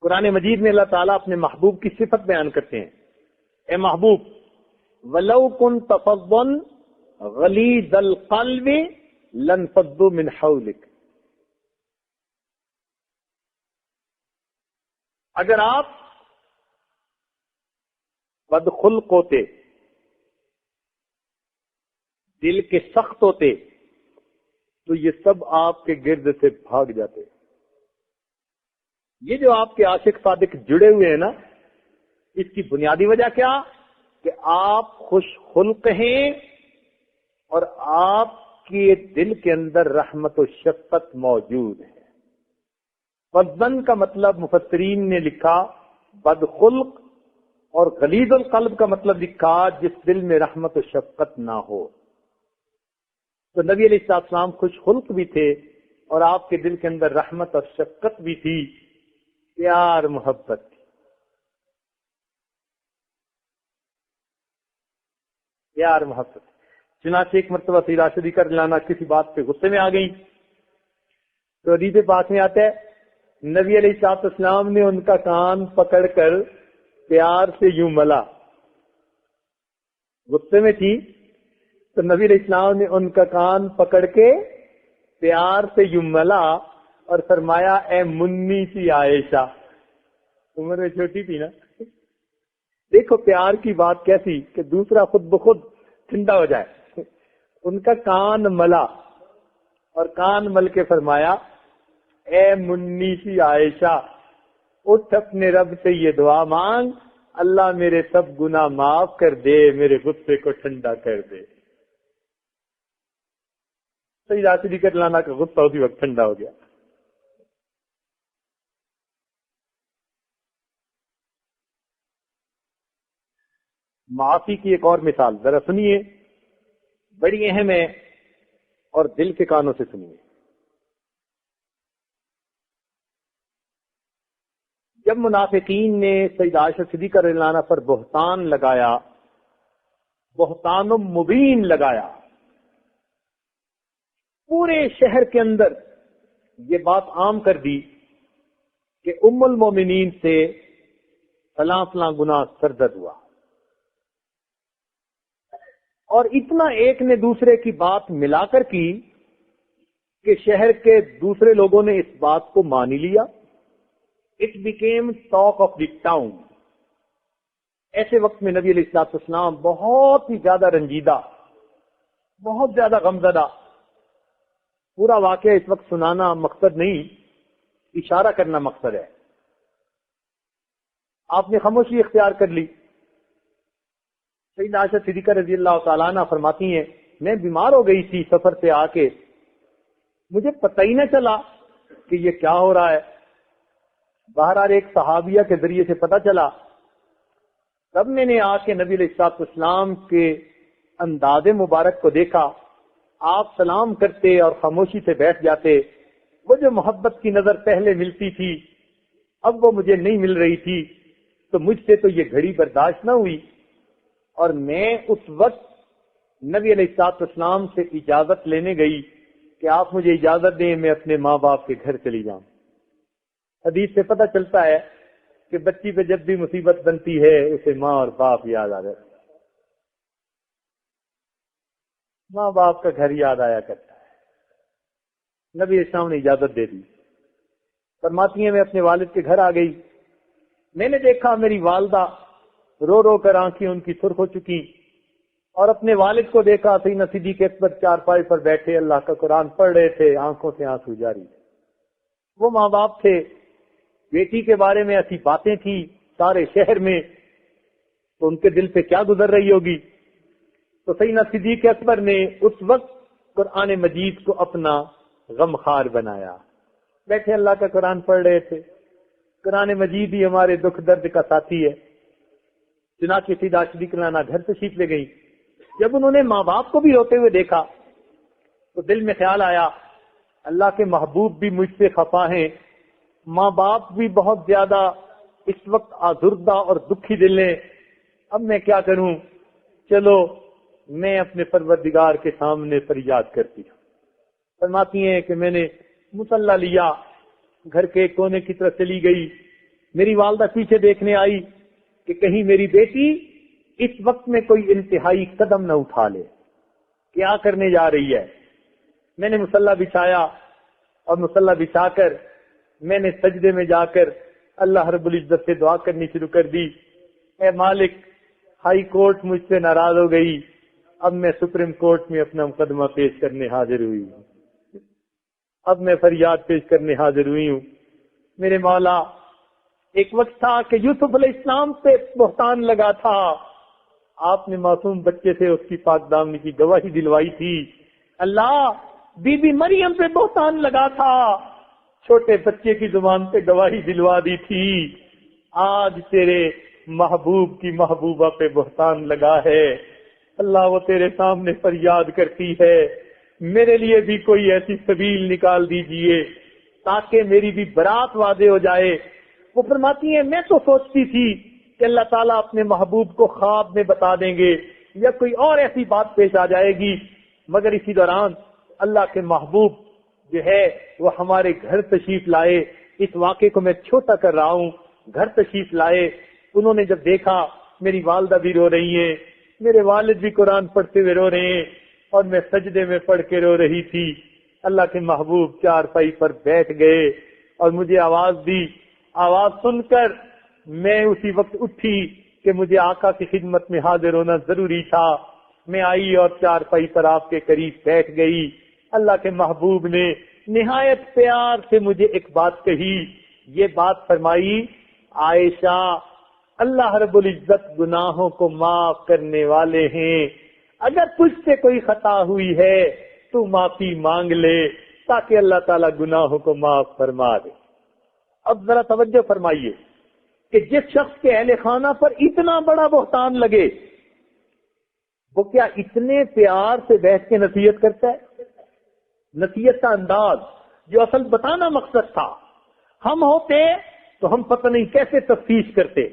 قرآن مجید میں اللہ تعالیٰ اپنے محبوب کی صفت بیان کرتے ہیں، اے محبوب وَلَوْ كُنْتَ فَظًّا غَلِيظَ الْقَلْبِ لَانفَضُّوا مِنْ حَوْلِكَ، اگر آپ بدخلق ہوتے، دل کے سخت ہوتے، تو یہ سب آپ کے گرد سے بھاگ جاتے۔ یہ جو آپ کے عاشق صادق جڑے ہوئے ہیں نا، اس کی بنیادی وجہ کیا؟ کہ آپ خوش خلق ہیں اور آپ کے دل کے اندر رحمت و شفقت موجود ہے۔ فضن کا مطلب مفسرین نے لکھا بدخلق، اور غلیظ القلب کا مطلب لکھا جس دل میں رحمت و شفقت نہ ہو۔ تو نبی علیہ السلام خوش خلق بھی تھے اور آپ کے دل کے اندر رحمت اور شفقت بھی تھی، پیار محبت تھی، پیار محبت۔ چنانچہ ایک مرتبہ سیدہ صدیقہ رضی اللہ عنہا کسی بات پہ غصے میں آ گئی، تو حدیث پاک میں آتا ہے نبی علیہ السلام نے ان کا کان پکڑ کر پیار سے یوں ملا، غصے میں تھی تو نبی علیہ السلام نے ان کا کان پکڑ کے پیار سے یوں ملا اور فرمایا اے منی سی عائشہ، عمر میں چھوٹی تھی نا، دیکھو پیار کی بات کیسی کہ دوسرا خود بخود ٹھنڈا ہو جائے۔ ان کا کان ملا اور کان مل کے فرمایا اے منی سی عائشہ، اٹھ اپنے رب سے یہ دعا مانگ، اللہ میرے سب گناہ معاف کر دے، میرے غصے کو ٹھنڈا کر دے۔ سیدہ صدیقہ رضی اللہ عنہا کا غصہ اسی وقت ٹھنڈا ہو گیا۔ معافی کی ایک اور مثال ذرا سنیے، بڑی اہم ہے اور دل کے کانوں سے سنیے۔ جب منافقین نے سیدہ عائشہ صدیقہ رضی اللہ عنہا پر بہتان لگایا، بہتان مبین لگایا، پورے شہر کے اندر یہ بات عام کر دی کہ ام المومنین سے فلاں فلاں گناہ سرزد ہوا، اور اتنا ایک نے دوسرے کی بات ملا کر کی کہ شہر کے دوسرے لوگوں نے اس بات کو مان ہی لیا۔ It became talk of the town. ایسے وقت میں نبی علیہ الصلوۃ والسلام بہت ہی زیادہ رنجیدہ، بہت زیادہ غمزدہ۔ پورا واقعہ اس وقت سنانا مقصد نہیں، اشارہ کرنا مقصد ہے۔ آپ نے خاموشی اختیار کر لی۔ سیدہ عائشہ صدیقہ رضی اللہ تعالیٰ عنہ فرماتی ہیں میں بیمار ہو گئی تھی سفر سے آ کے، مجھے پتہ ہی نہ چلا کہ یہ کیا ہو رہا ہے۔ بہرحال ایک صحابیہ کے ذریعے سے پتہ چلا، تب میں نے آ کے نبی علیہ الصلوۃ والسلام کے انداز مبارک کو دیکھا، آپ سلام کرتے اور خاموشی سے بیٹھ جاتے۔ وہ جو محبت کی نظر پہلے ملتی تھی اب وہ مجھے نہیں مل رہی تھی، تو مجھ سے تو یہ گھڑی برداشت نہ ہوئی، اور میں اس وقت نبی علیہ الصلوۃ والسلام سے اجازت لینے گئی کہ آپ مجھے اجازت دیں میں اپنے ماں باپ کے گھر چلی جاؤں۔ حدیث سے پتہ چلتا ہے کہ بچی پہ جب بھی مصیبت بنتی ہے اسے ماں اور باپ یاد آ جاتے، ماں باپ کا گھر یاد آیا کرتا ہے۔ نبی اسلام نے اجازت دے دی۔ فرماتی ہیں میں اپنے والد کے گھر آ گئی، میں نے دیکھا میری والدہ رو رو کر آنکھیں ان کی سرخ ہو چکی، اور اپنے والد کو دیکھا سیدنا صدیق اکبر چارپائی پر بیٹھے اللہ کا قرآن پڑھ رہے تھے، آنکھوں سے آنسو جاری تھے۔ وہ ماں باپ تھے، بیٹی کے بارے میں ایسی باتیں تھیں سارے شہر میں، تو ان کے دل پہ کیا گزر رہی ہوگی۔ تو سیدنا صدیق اکبر نے اس وقت قرآن مجید کو اپنا غمخوار بنایا، بیٹھے اللہ کا قرآن پڑھ رہے تھے۔ قرآن مجید ہی ہمارے دکھ درد کا ساتھی ہے۔ چنانچہ سیدہ صدیق لانا گھر تشریف لے گئی۔ جب انہوں نے ماں باپ کو بھی روتے ہوئے دیکھا تو دل میں خیال آیا اللہ کے محبوب بھی مجھ سے خفا ہیں، ماں باپ بھی بہت زیادہ اس وقت آزردہ اور دکھی دل ہیں، اب میں کیا کروں؟ چلو میں اپنے پروردگار کے سامنے فریاد کرتی ہوں۔ فرماتی ہیں کہ میں نے مصلی لیا، گھر کے کونے کی طرف چلی گئی، میری والدہ پیچھے دیکھنے آئی کہ کہیں میری بیٹی اس وقت میں کوئی انتہائی قدم نہ اٹھا لے، کیا کرنے جا رہی ہے۔ میں نے مصلی بچھایا اور مصلی بچھا کر میں نے سجدے میں جا کر اللہ رب العزت سے دعا کرنی شروع کر دی، اے مالک، ہائی کورٹ مجھ سے ناراض ہو گئی، اب میں سپریم کورٹ میں اپنا مقدمہ پیش کرنے حاضر ہوئی ہوں، اب میں فریاد پیش کرنے حاضر ہوئی ہوں۔ میرے مولا، ایک وقت تھا کہ یوسف علیہ السلام پہ بہتان لگا تھا، آپ نے معصوم بچے سے اس کی پاک دامنی کی گواہی دلوائی تھی۔ اللہ، بی بی مریم پہ بہتان لگا تھا، چھوٹے بچے کی زبان پہ گواہی دلوا دی تھی۔ آج تیرے محبوب کی محبوبہ پہ بہتان لگا ہے، اللہ وہ تیرے سامنے فریاد کرتی ہے، میرے لیے بھی کوئی ایسی سبیل نکال دیجئے تاکہ میری بھی برات واضح ہو جائے۔ وہ فرماتی ہیں میں تو سوچتی تھی کہ اللہ تعالیٰ اپنے محبوب کو خواب میں بتا دیں گے یا کوئی اور ایسی بات پیش آ جائے گی، مگر اسی دوران اللہ کے محبوب جو ہے وہ ہمارے گھر تشریف لائے۔ اس واقعے کو میں چھوٹا کر رہا ہوں، گھر تشریف لائے، انہوں نے جب دیکھا میری والدہ بھی رو رہی ہیں، میرے والد بھی قرآن پڑھتے ہوئے رو رہے ہیں، اور میں سجدے میں پڑھ کے رو رہی تھی۔ اللہ کے محبوب چارپائی پر بیٹھ گئے اور مجھے آواز دی، آواز سن کر میں اسی وقت اٹھی کہ مجھے آقا کی خدمت میں حاضر ہونا ضروری تھا۔ میں آئی اور چارپائی پر آپ کے قریب بیٹھ گئی۔ اللہ کے محبوب نے نہایت پیار سے مجھے ایک بات کہی، یہ بات فرمائی، عائشہ، اللہ رب العزت گناہوں کو معاف کرنے والے ہیں، اگر تجھ سے کوئی خطا ہوئی ہے تو معافی مانگ لے تاکہ اللہ تعالیٰ گناہوں کو معاف فرما دے۔ اب ذرا توجہ فرمائیے کہ جس شخص کے اہل خانہ پر اتنا بڑا بہتان لگے وہ کیا اتنے پیار سے بیٹھ کے نصیحت کرتا ہے؟ نصیحت کا انداز جو اصل بتانا مقصد تھا، ہم ہوتے تو ہم پتہ نہیں کیسے تفتیش کرتے،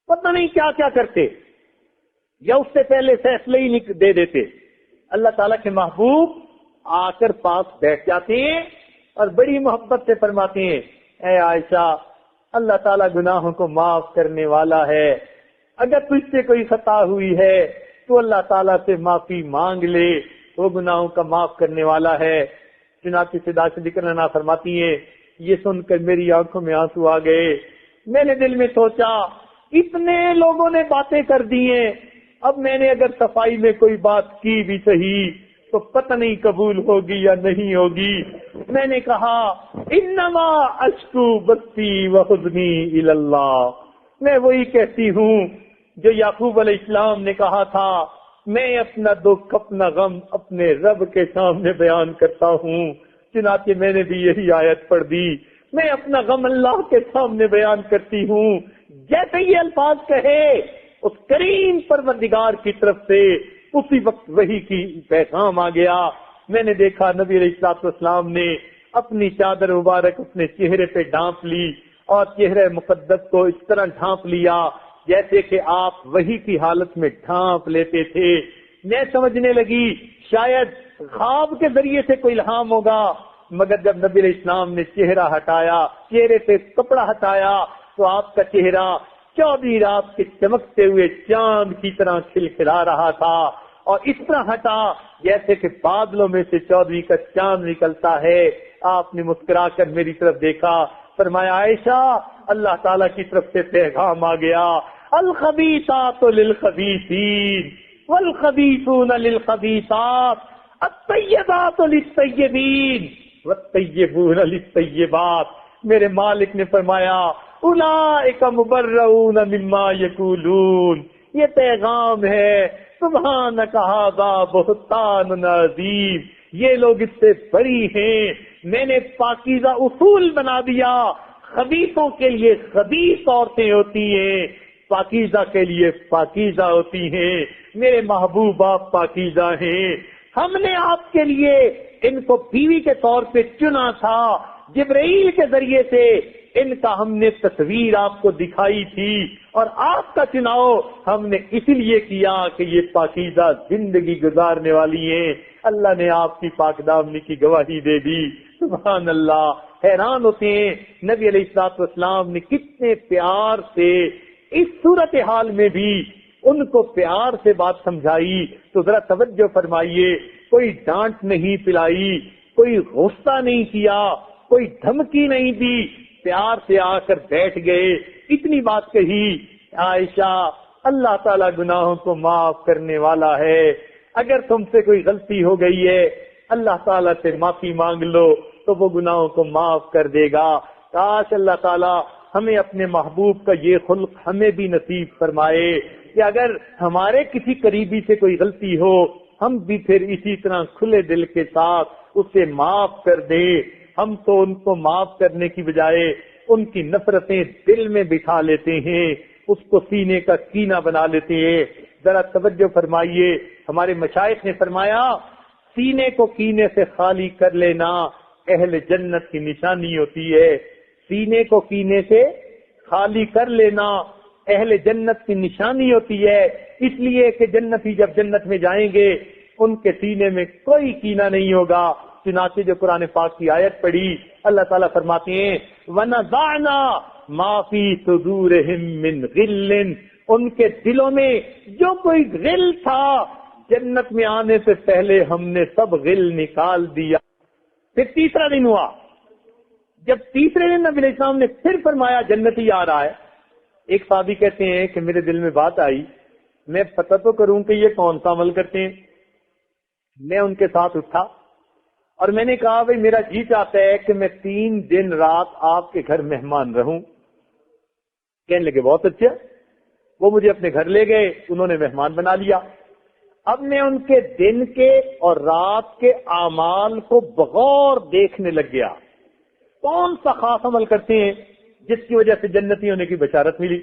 پتہ نہیں کیا کیا کرتے، یا اس سے پہلے فیصلے ہی نہیں دے دیتے۔ اللہ تعالیٰ کے محبوب آ کر پاس بیٹھ جاتے ہیں اور بڑی محبت سے فرماتے ہیں، اے عائشہ، اللہ تعالیٰ گناہوں کو معاف کرنے والا ہے، اگر تجھ سے کوئی خطا ہوئی ہے تو اللہ تعالیٰ سے معافی مانگ لے، وہ گناہوں کا معاف کرنے والا ہے۔ چنانچہ سیدہ صدیقہ لانا فرماتی ہیں، یہ سن کر میری آنکھوں میں آنسو آ گئے۔ میں نے دل میں سوچا اتنے لوگوں نے باتیں کر دی ہیں، اب میں نے اگر صفائی میں کوئی بات کی بھی صحیح تو پتہ نہیں قبول ہوگی یا نہیں ہوگی۔ میں نے کہا انما اشکو بثی وحزنی الی اللہ، میں وہی کہتی ہوں جو یعقوب علیہ السلام نے کہا تھا، میں اپنا دکھ اپنا غم اپنے رب کے سامنے بیان کرتا ہوں۔ چنانچہ میں نے بھی یہی آیت پڑھ دی، میں اپنا غم اللہ کے سامنے بیان کرتی ہوں۔ جیسے یہ الفاظ کہے اس کریم پروردگار کی طرف سے اسی وقت وحی کی پیغام آ گیا۔ میں نے دیکھا نبی علیہ الصلوۃ والسلام نے اپنی چادر مبارک اپنے چہرے پہ ڈھانپ لی اور چہرے مقدس کو اس طرح ڈھانپ لیا جیسے کہ آپ وحی کی حالت میں ڈھانپ لیتے تھے۔ میں سمجھنے لگی شاید خواب کے ذریعے سے کوئی الہام ہوگا، مگر جب نبی علیہ السلام نے چہرہ ہٹایا، چہرے پہ کپڑا ہٹایا، تو آپ کا چہرہ 14 رات کے چمکتے ہوئے چاند کی طرح کھلکھلا رہا تھا، اور اس طرح ہٹا جیسے کہ بادلوں میں سے 14 کا چاند نکلتا ہے۔ آپ نے مسکرا کر میری طرف دیکھا، فرمایا عائشہ، اللہ تعالیٰ کی طرف سے پیغام آ گیا، الخبیثات للخبیثین والخبیثون للخبیثات الطیبات للطیبین والطیبون للطیبات. میرے مالک نے فرمایا اولئک مبرؤون مما یقولون. یہ پیغام ہے سبحانک ھذا بہتان عظیم. یہ لوگ اس سے بری ہیں. میں نے پاکیزہ اصول بنا دیا. خبیثوں کے لیے خبیث عورتیں ہوتی ہیں, پاکیزہ کے لیے پاکیزہ ہوتی ہیں. میرے محبوب آپ پاکیزہ ہیں. ہم نے آپ کے لیے ان کو بیوی کے طور پہ چنا تھا. جبرائیل کے ذریعے سے ان کا ہم نے تصویر آپ کو دکھائی تھی, اور آپ کا چناؤ ہم نے اس لیے کیا کہ یہ پاکیزہ زندگی گزارنے والی ہیں. اللہ نے آپ کی پاک دامنی کی گواہی دے دی. سبحان اللہ. حیران ہوتے ہیں نبی علیہ الصلوۃ والسلام نے کتنے پیار سے اس صورتحال میں بھی ان کو پیار سے بات سمجھائی. تو ذرا توجہ فرمائیے, کوئی ڈانٹ نہیں پلائی, کوئی غصہ نہیں کیا, کوئی دھمکی نہیں دی, پیار سے آ کر بیٹھ گئے. اتنی بات کہی, عائشہ اللہ تعالیٰ گناہوں کو معاف کرنے والا ہے. اگر تم سے کوئی غلطی ہو گئی ہے اللہ تعالیٰ سے معافی مانگ لو تو وہ گناہوں کو معاف کر دے گا. کاش اللہ تعالیٰ ہمیں اپنے محبوب کا یہ خلق ہمیں بھی نصیب فرمائے کہ اگر ہمارے کسی قریبی سے کوئی غلطی ہو ہم بھی پھر اسی طرح کھلے دل کے ساتھ اسے معاف کر دیں. ہم تو ان کو معاف کرنے کی بجائے ان کی نفرتیں دل میں بٹھا لیتے ہیں, اس کو سینے کا کینہ بنا لیتے ہیں. ذرا توجہ فرمائیے, ہمارے مشائخ نے فرمایا سینے کو کینے سے خالی کر لینا اہل جنت کی نشانی ہوتی ہے. سینے کو کینے سے خالی کر لینا اہل جنت کی نشانی ہوتی ہے. اس لیے کہ جنتی جب جنت میں جائیں گے ان کے سینے میں کوئی کینہ نہیں ہوگا. چنانچہ جو قرآن پاک کی آیت پڑھی اللہ تعالیٰ فرماتے ہیں وَنَزَعْنَا مَا فِي صُدُورِهِم مِّن غِلٍّ. ان کے دلوں میں جو کوئی غل تھا جنت میں آنے سے پہلے ہم نے سب غل نکال دیا. پھر تیسرا دن ہوا, جب تیسرے دن نبی علیہ السلام نے پھر فرمایا جنتی آ رہا ہے. ایک صحابی کہتے ہیں کہ میرے دل میں بات آئی, میں پتہ تو کروں کہ یہ کون سا عمل کرتے ہیں. میں ان کے ساتھ اٹھا اور میں نے کہا بھائی میرا جی چاہتا ہے کہ میں 3 دن رات آپ کے گھر مہمان رہوں. کہنے لگے بہت اچھا. وہ مجھے اپنے گھر لے گئے, انہوں نے مہمان بنا لیا. اب میں ان کے دن کے اور رات کے اعمال کو بغور دیکھنے لگ گیا. کون سا خاص عمل کرتے ہیں جس کی وجہ سے جنتی ہونے کی بشارت ملی.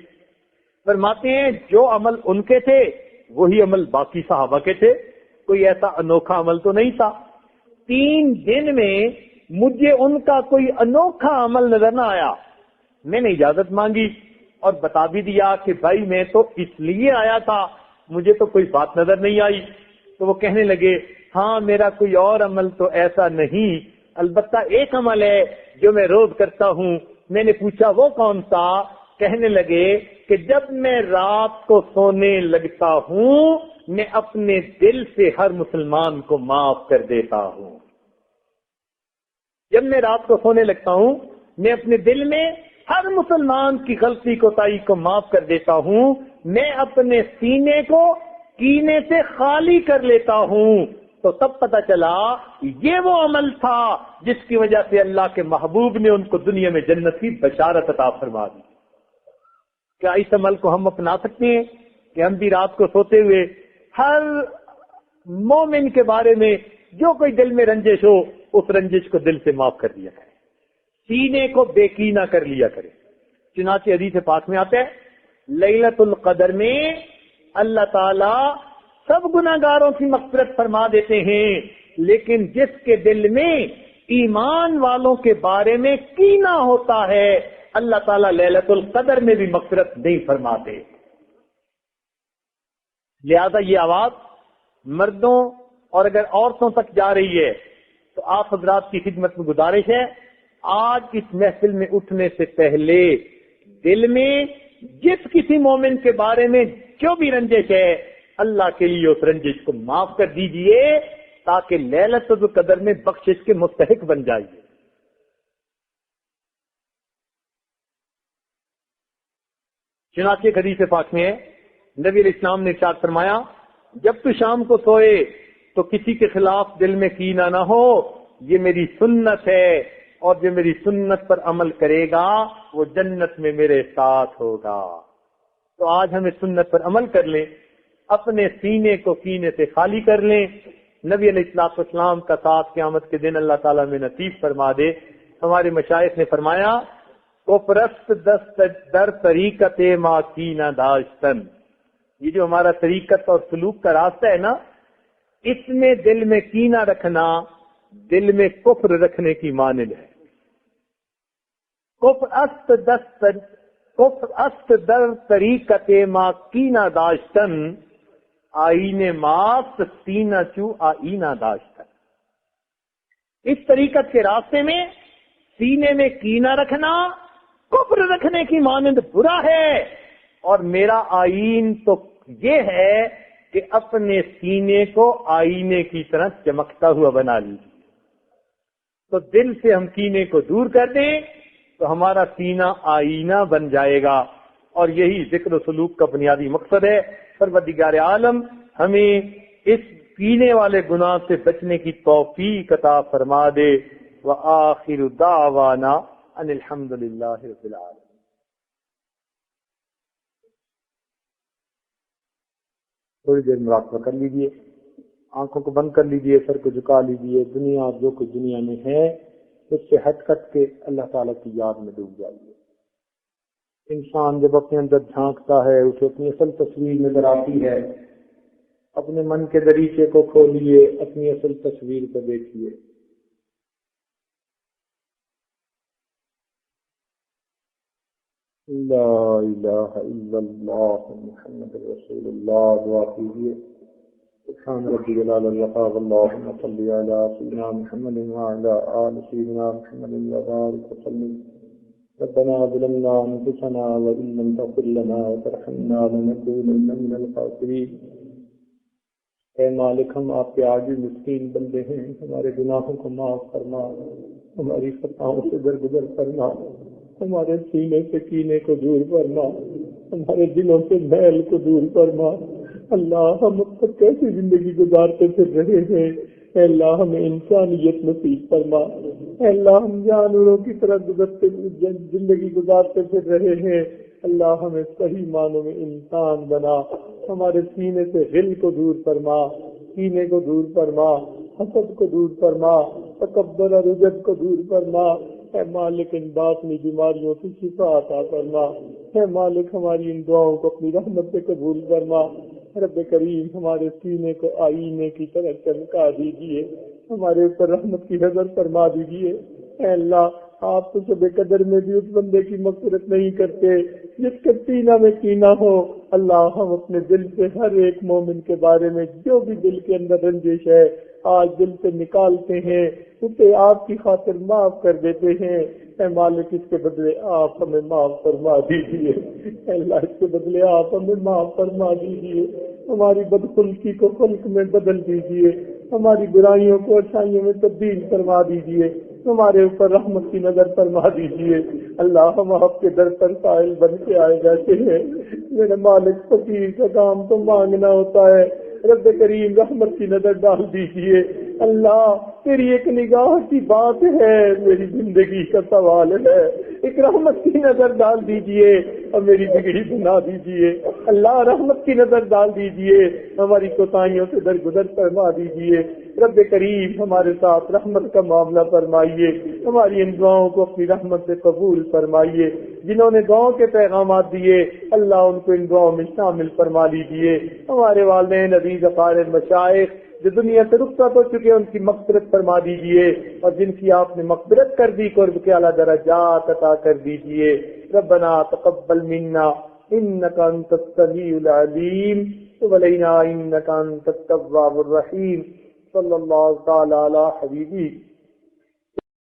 فرماتے ہیں جو عمل ان کے تھے وہی عمل باقی صحابہ کے تھے, کوئی ایسا انوکھا عمل تو نہیں تھا. 3 دن میں مجھے ان کا کوئی انوکھا عمل نظر نہ آیا. میں نے اجازت مانگی اور بتا بھی دیا کہ بھائی میں تو اس لیے آیا تھا, مجھے تو کوئی بات نظر نہیں آئی. تو وہ کہنے لگے ہاں میرا کوئی اور عمل تو ایسا نہیں, البتہ ایک عمل ہے جو میں روز کرتا ہوں. میں نے پوچھا وہ کون سا؟ کہنے لگے کہ جب میں رات کو سونے لگتا ہوں میں اپنے دل سے ہر مسلمان کو معاف کر دیتا ہوں. جب میں رات کو سونے لگتا ہوں میں اپنے دل میں ہر مسلمان کی غلطی کوتاہی کو معاف کر دیتا ہوں. میں اپنے سینے کو کینے سے خالی کر لیتا ہوں. تو تب پتہ چلا یہ وہ عمل تھا جس کی وجہ سے اللہ کے محبوب نے ان کو دنیا میں جنت کی بشارت عطا فرما دی. کیا اس عمل کو ہم اپنا سکتے ہیں کہ ہم بھی رات کو سوتے ہوئے ہر مومن کے بارے میں جو کوئی دل میں رنجش ہو اس رنجش کو دل سے معاف کر دیا کرے, سینے کو بے کینہ کر لیا کرے. چنانچہ حدیث پاک میں آتا ہے لیلۃ القدر میں اللہ تعالی سب گناہگاروں کی مغفرت فرما دیتے ہیں, لیکن جس کے دل میں ایمان والوں کے بارے میں کینہ ہوتا ہے اللہ تعالیٰ لیلۃ القدر میں بھی مغفرت نہیں فرماتے. لہذا یہ آواز مردوں اور اگر عورتوں تک جا رہی ہے تو آپ حضرات کی خدمت میں گزارش ہے آج اس محفل میں اٹھنے سے پہلے دل میں جس کسی مومن کے بارے میں جو بھی رنجش ہے اللہ کے لیے اس رنجش کو معاف کر دیجئے تاکہ لیلۃ القدر میں بخشش کے مستحق بن جائیے. چنانچہ حدیث پاک میں نبی علیہ السلام نے ارشاد فرمایا جب تو شام کو سوئے تو کسی کے خلاف دل میں کینہ نہ ہو، یہ میری سنت ہے اور جو میری سنت پر عمل کرے گا وہ جنت میں میرے ساتھ ہوگا۔ تو آج ہمیں سنت پر عمل کر لیں، اپنے سینے کو کینے سے خالی کر لیں، نبی علیہ السلام کا ساتھ قیامت کے دن اللہ تعالیٰ میں نصیب فرما دے۔ ہمارے مشائخ نے فرمایا کفرست دست در طریقت ما کینہ داشتن، یہ جو ہمارا طریقت اور سلوک کا راستہ ہے نا، اس میں دل میں کینہ رکھنا دل میں کفر رکھنے کی مانند ہے۔ کفر است در طریقت ما کینہ داشتن، آئینے ماست سینہ چو آئینہ داشتن۔ اس طریقت کے راستے میں سینے میں کینہ رکھنا کفر رکھنے کی مانند برا ہے، اور میرا آئین تو یہ ہے کہ اپنے سینے کو آئینے کی طرح چمکتا ہوا بنا لیجیے۔ تو دل سے ہم کینے کو دور کر دیں تو ہمارا سینہ آئینہ بن جائے گا، اور یہی ذکر و سلوک کا بنیادی مقصد ہے۔ پروردگار عالم ہمیں اس پینے والے گناہ سے بچنے کی توفیق عطا فرما دے۔ وآخر دعوانا ان الحمد للہ رب العالمین۔ تھوڑی دیر مراقبہ کر لیجیے، آنکھوں کو بند کر لیجیے، سر کو جھکا لیجیے، دنیا جو کچھ دنیا میں ہے اس سے ہٹ کٹ کے اللہ تعالیٰ کی یاد میں ڈوب جائیے۔ انسان جب اپنے اندر جھانکتا ہے اسے اپنی اصل تصویر نظر آتی ہے۔ اپنے من کے دریچے کو کھولیے، اپنی اصل تصویر کو دیکھیے۔ لا الہ الا اللہ محمد رسول اللہ، دعا کیجیے۔ سبحان ربی جلال الوقار، اللہم صلی علی سیدنا محمد وعلی آل سیدنا محمد وبارک وسلم۔ ربنا ظلمنا انفسنا وان لم تغفر لنا وترحمنا لنكونن من الخاسرین۔ اے مالک، ہم آپ کے عاجز مسکین بندے ہیں، ہمارے گناہوں کو معاف فرما، ہماری خطاؤں سے درگزر فرما، ہمارے سینے سے کینے کو دور فرما، ہمارے دلوں سے میل کو دور فرما۔ اللہ، ہم اب تک کیسی زندگی گزارتے پھر رہے ہیں، اے اللہ ہمیں انسانیت نصیب فرما۔ اے اللہ، ہم جانوروں کی طرح زندگی گزارتے پھر رہے ہیں، اللہ ہمیں صحیح معنوں میں انسان بنا۔ ہمارے سینے سے غل کو دور فرما، کینے کو دور فرما، حسد کو دور فرما، تکبر اور عجب کو دور فرما۔ اے مالک، ان باطنی بیماریوں کی شفا عطا فرما۔ اے مالک، ہماری ان دعاؤں کو اپنی رحمت سے قبول فرما۔ رب کریم، ہمارے سینے کو آئینے کی طرح چمکا دیجیے، ہمارے اوپر رحمت کی نظر فرما دیجیے۔ اے اللہ، آپ تو شب قدر میں بھی اس بندے کی مغفرت نہیں کرتے جس کے سینہ میں کینہ ہو۔ اللہ، ہم اپنے دل سے ہر ایک مومن کے بارے میں جو بھی دل کے اندر رنجش ہے آج دل سے نکالتے ہیں، اسے آپ کی خاطر معاف کر دیتے ہیں۔ اے مالک، اس کے بدلے آپ ہمیں معاف فرما دیجیے۔ اے اللہ، اس کے بدلے آپ ہمیں معاف فرما دیجیے۔ ہماری بدخلقی کو خلق میں بدل دیجیے، ہماری برائیوں کو اچھائیوں میں تبدیل فرما دیجیے، ہمارے اوپر رحمت کی نظر فرما دیجیے۔ اللہ، ہم آپ کے در پر سائل بن کے آئے جاتے ہیں۔ میرے مالک، فقیر کا کام تو مانگنا ہوتا ہے، رب کریم رحمت کی نظر ڈال دیجیے۔ اللہ، تیری ایک نگاہ کی بات ہے، میری زندگی کا سوال ہے، ایک رحمت کی نظر ڈال دیجیے اور میری بگڑی بنا دیجیے۔ اللہ، رحمت کی نظر ڈال دیجیے، ہماری کوتاہیوں سے درگزر فرما دیجیے۔ رب کریم، ہمارے ساتھ رحمت کا معاملہ فرمائیے، ہماری ان دعاؤں کو اپنی رحمت سے قبول فرمائیے۔ جنہوں نے دعاؤں کے پیغامات دیے، اللہ ان کو ان دعاؤں میں شامل فرما لیجیے۔ ہمارے والدین عزیز اقارب مشائخ جو دنیا سے رخصت ہو چکے ان کی مغفرت فرما دیجیے، اور جن کی آپ نے مغفرت کر دی قرب کے اعلیٰ درجات عطا کر دیجیے۔ ربنا تقبل منا انك انت السميع العليم وتب علينا انك انت التواب الرحيم۔ صلی اللہ تعالی علی حبیبی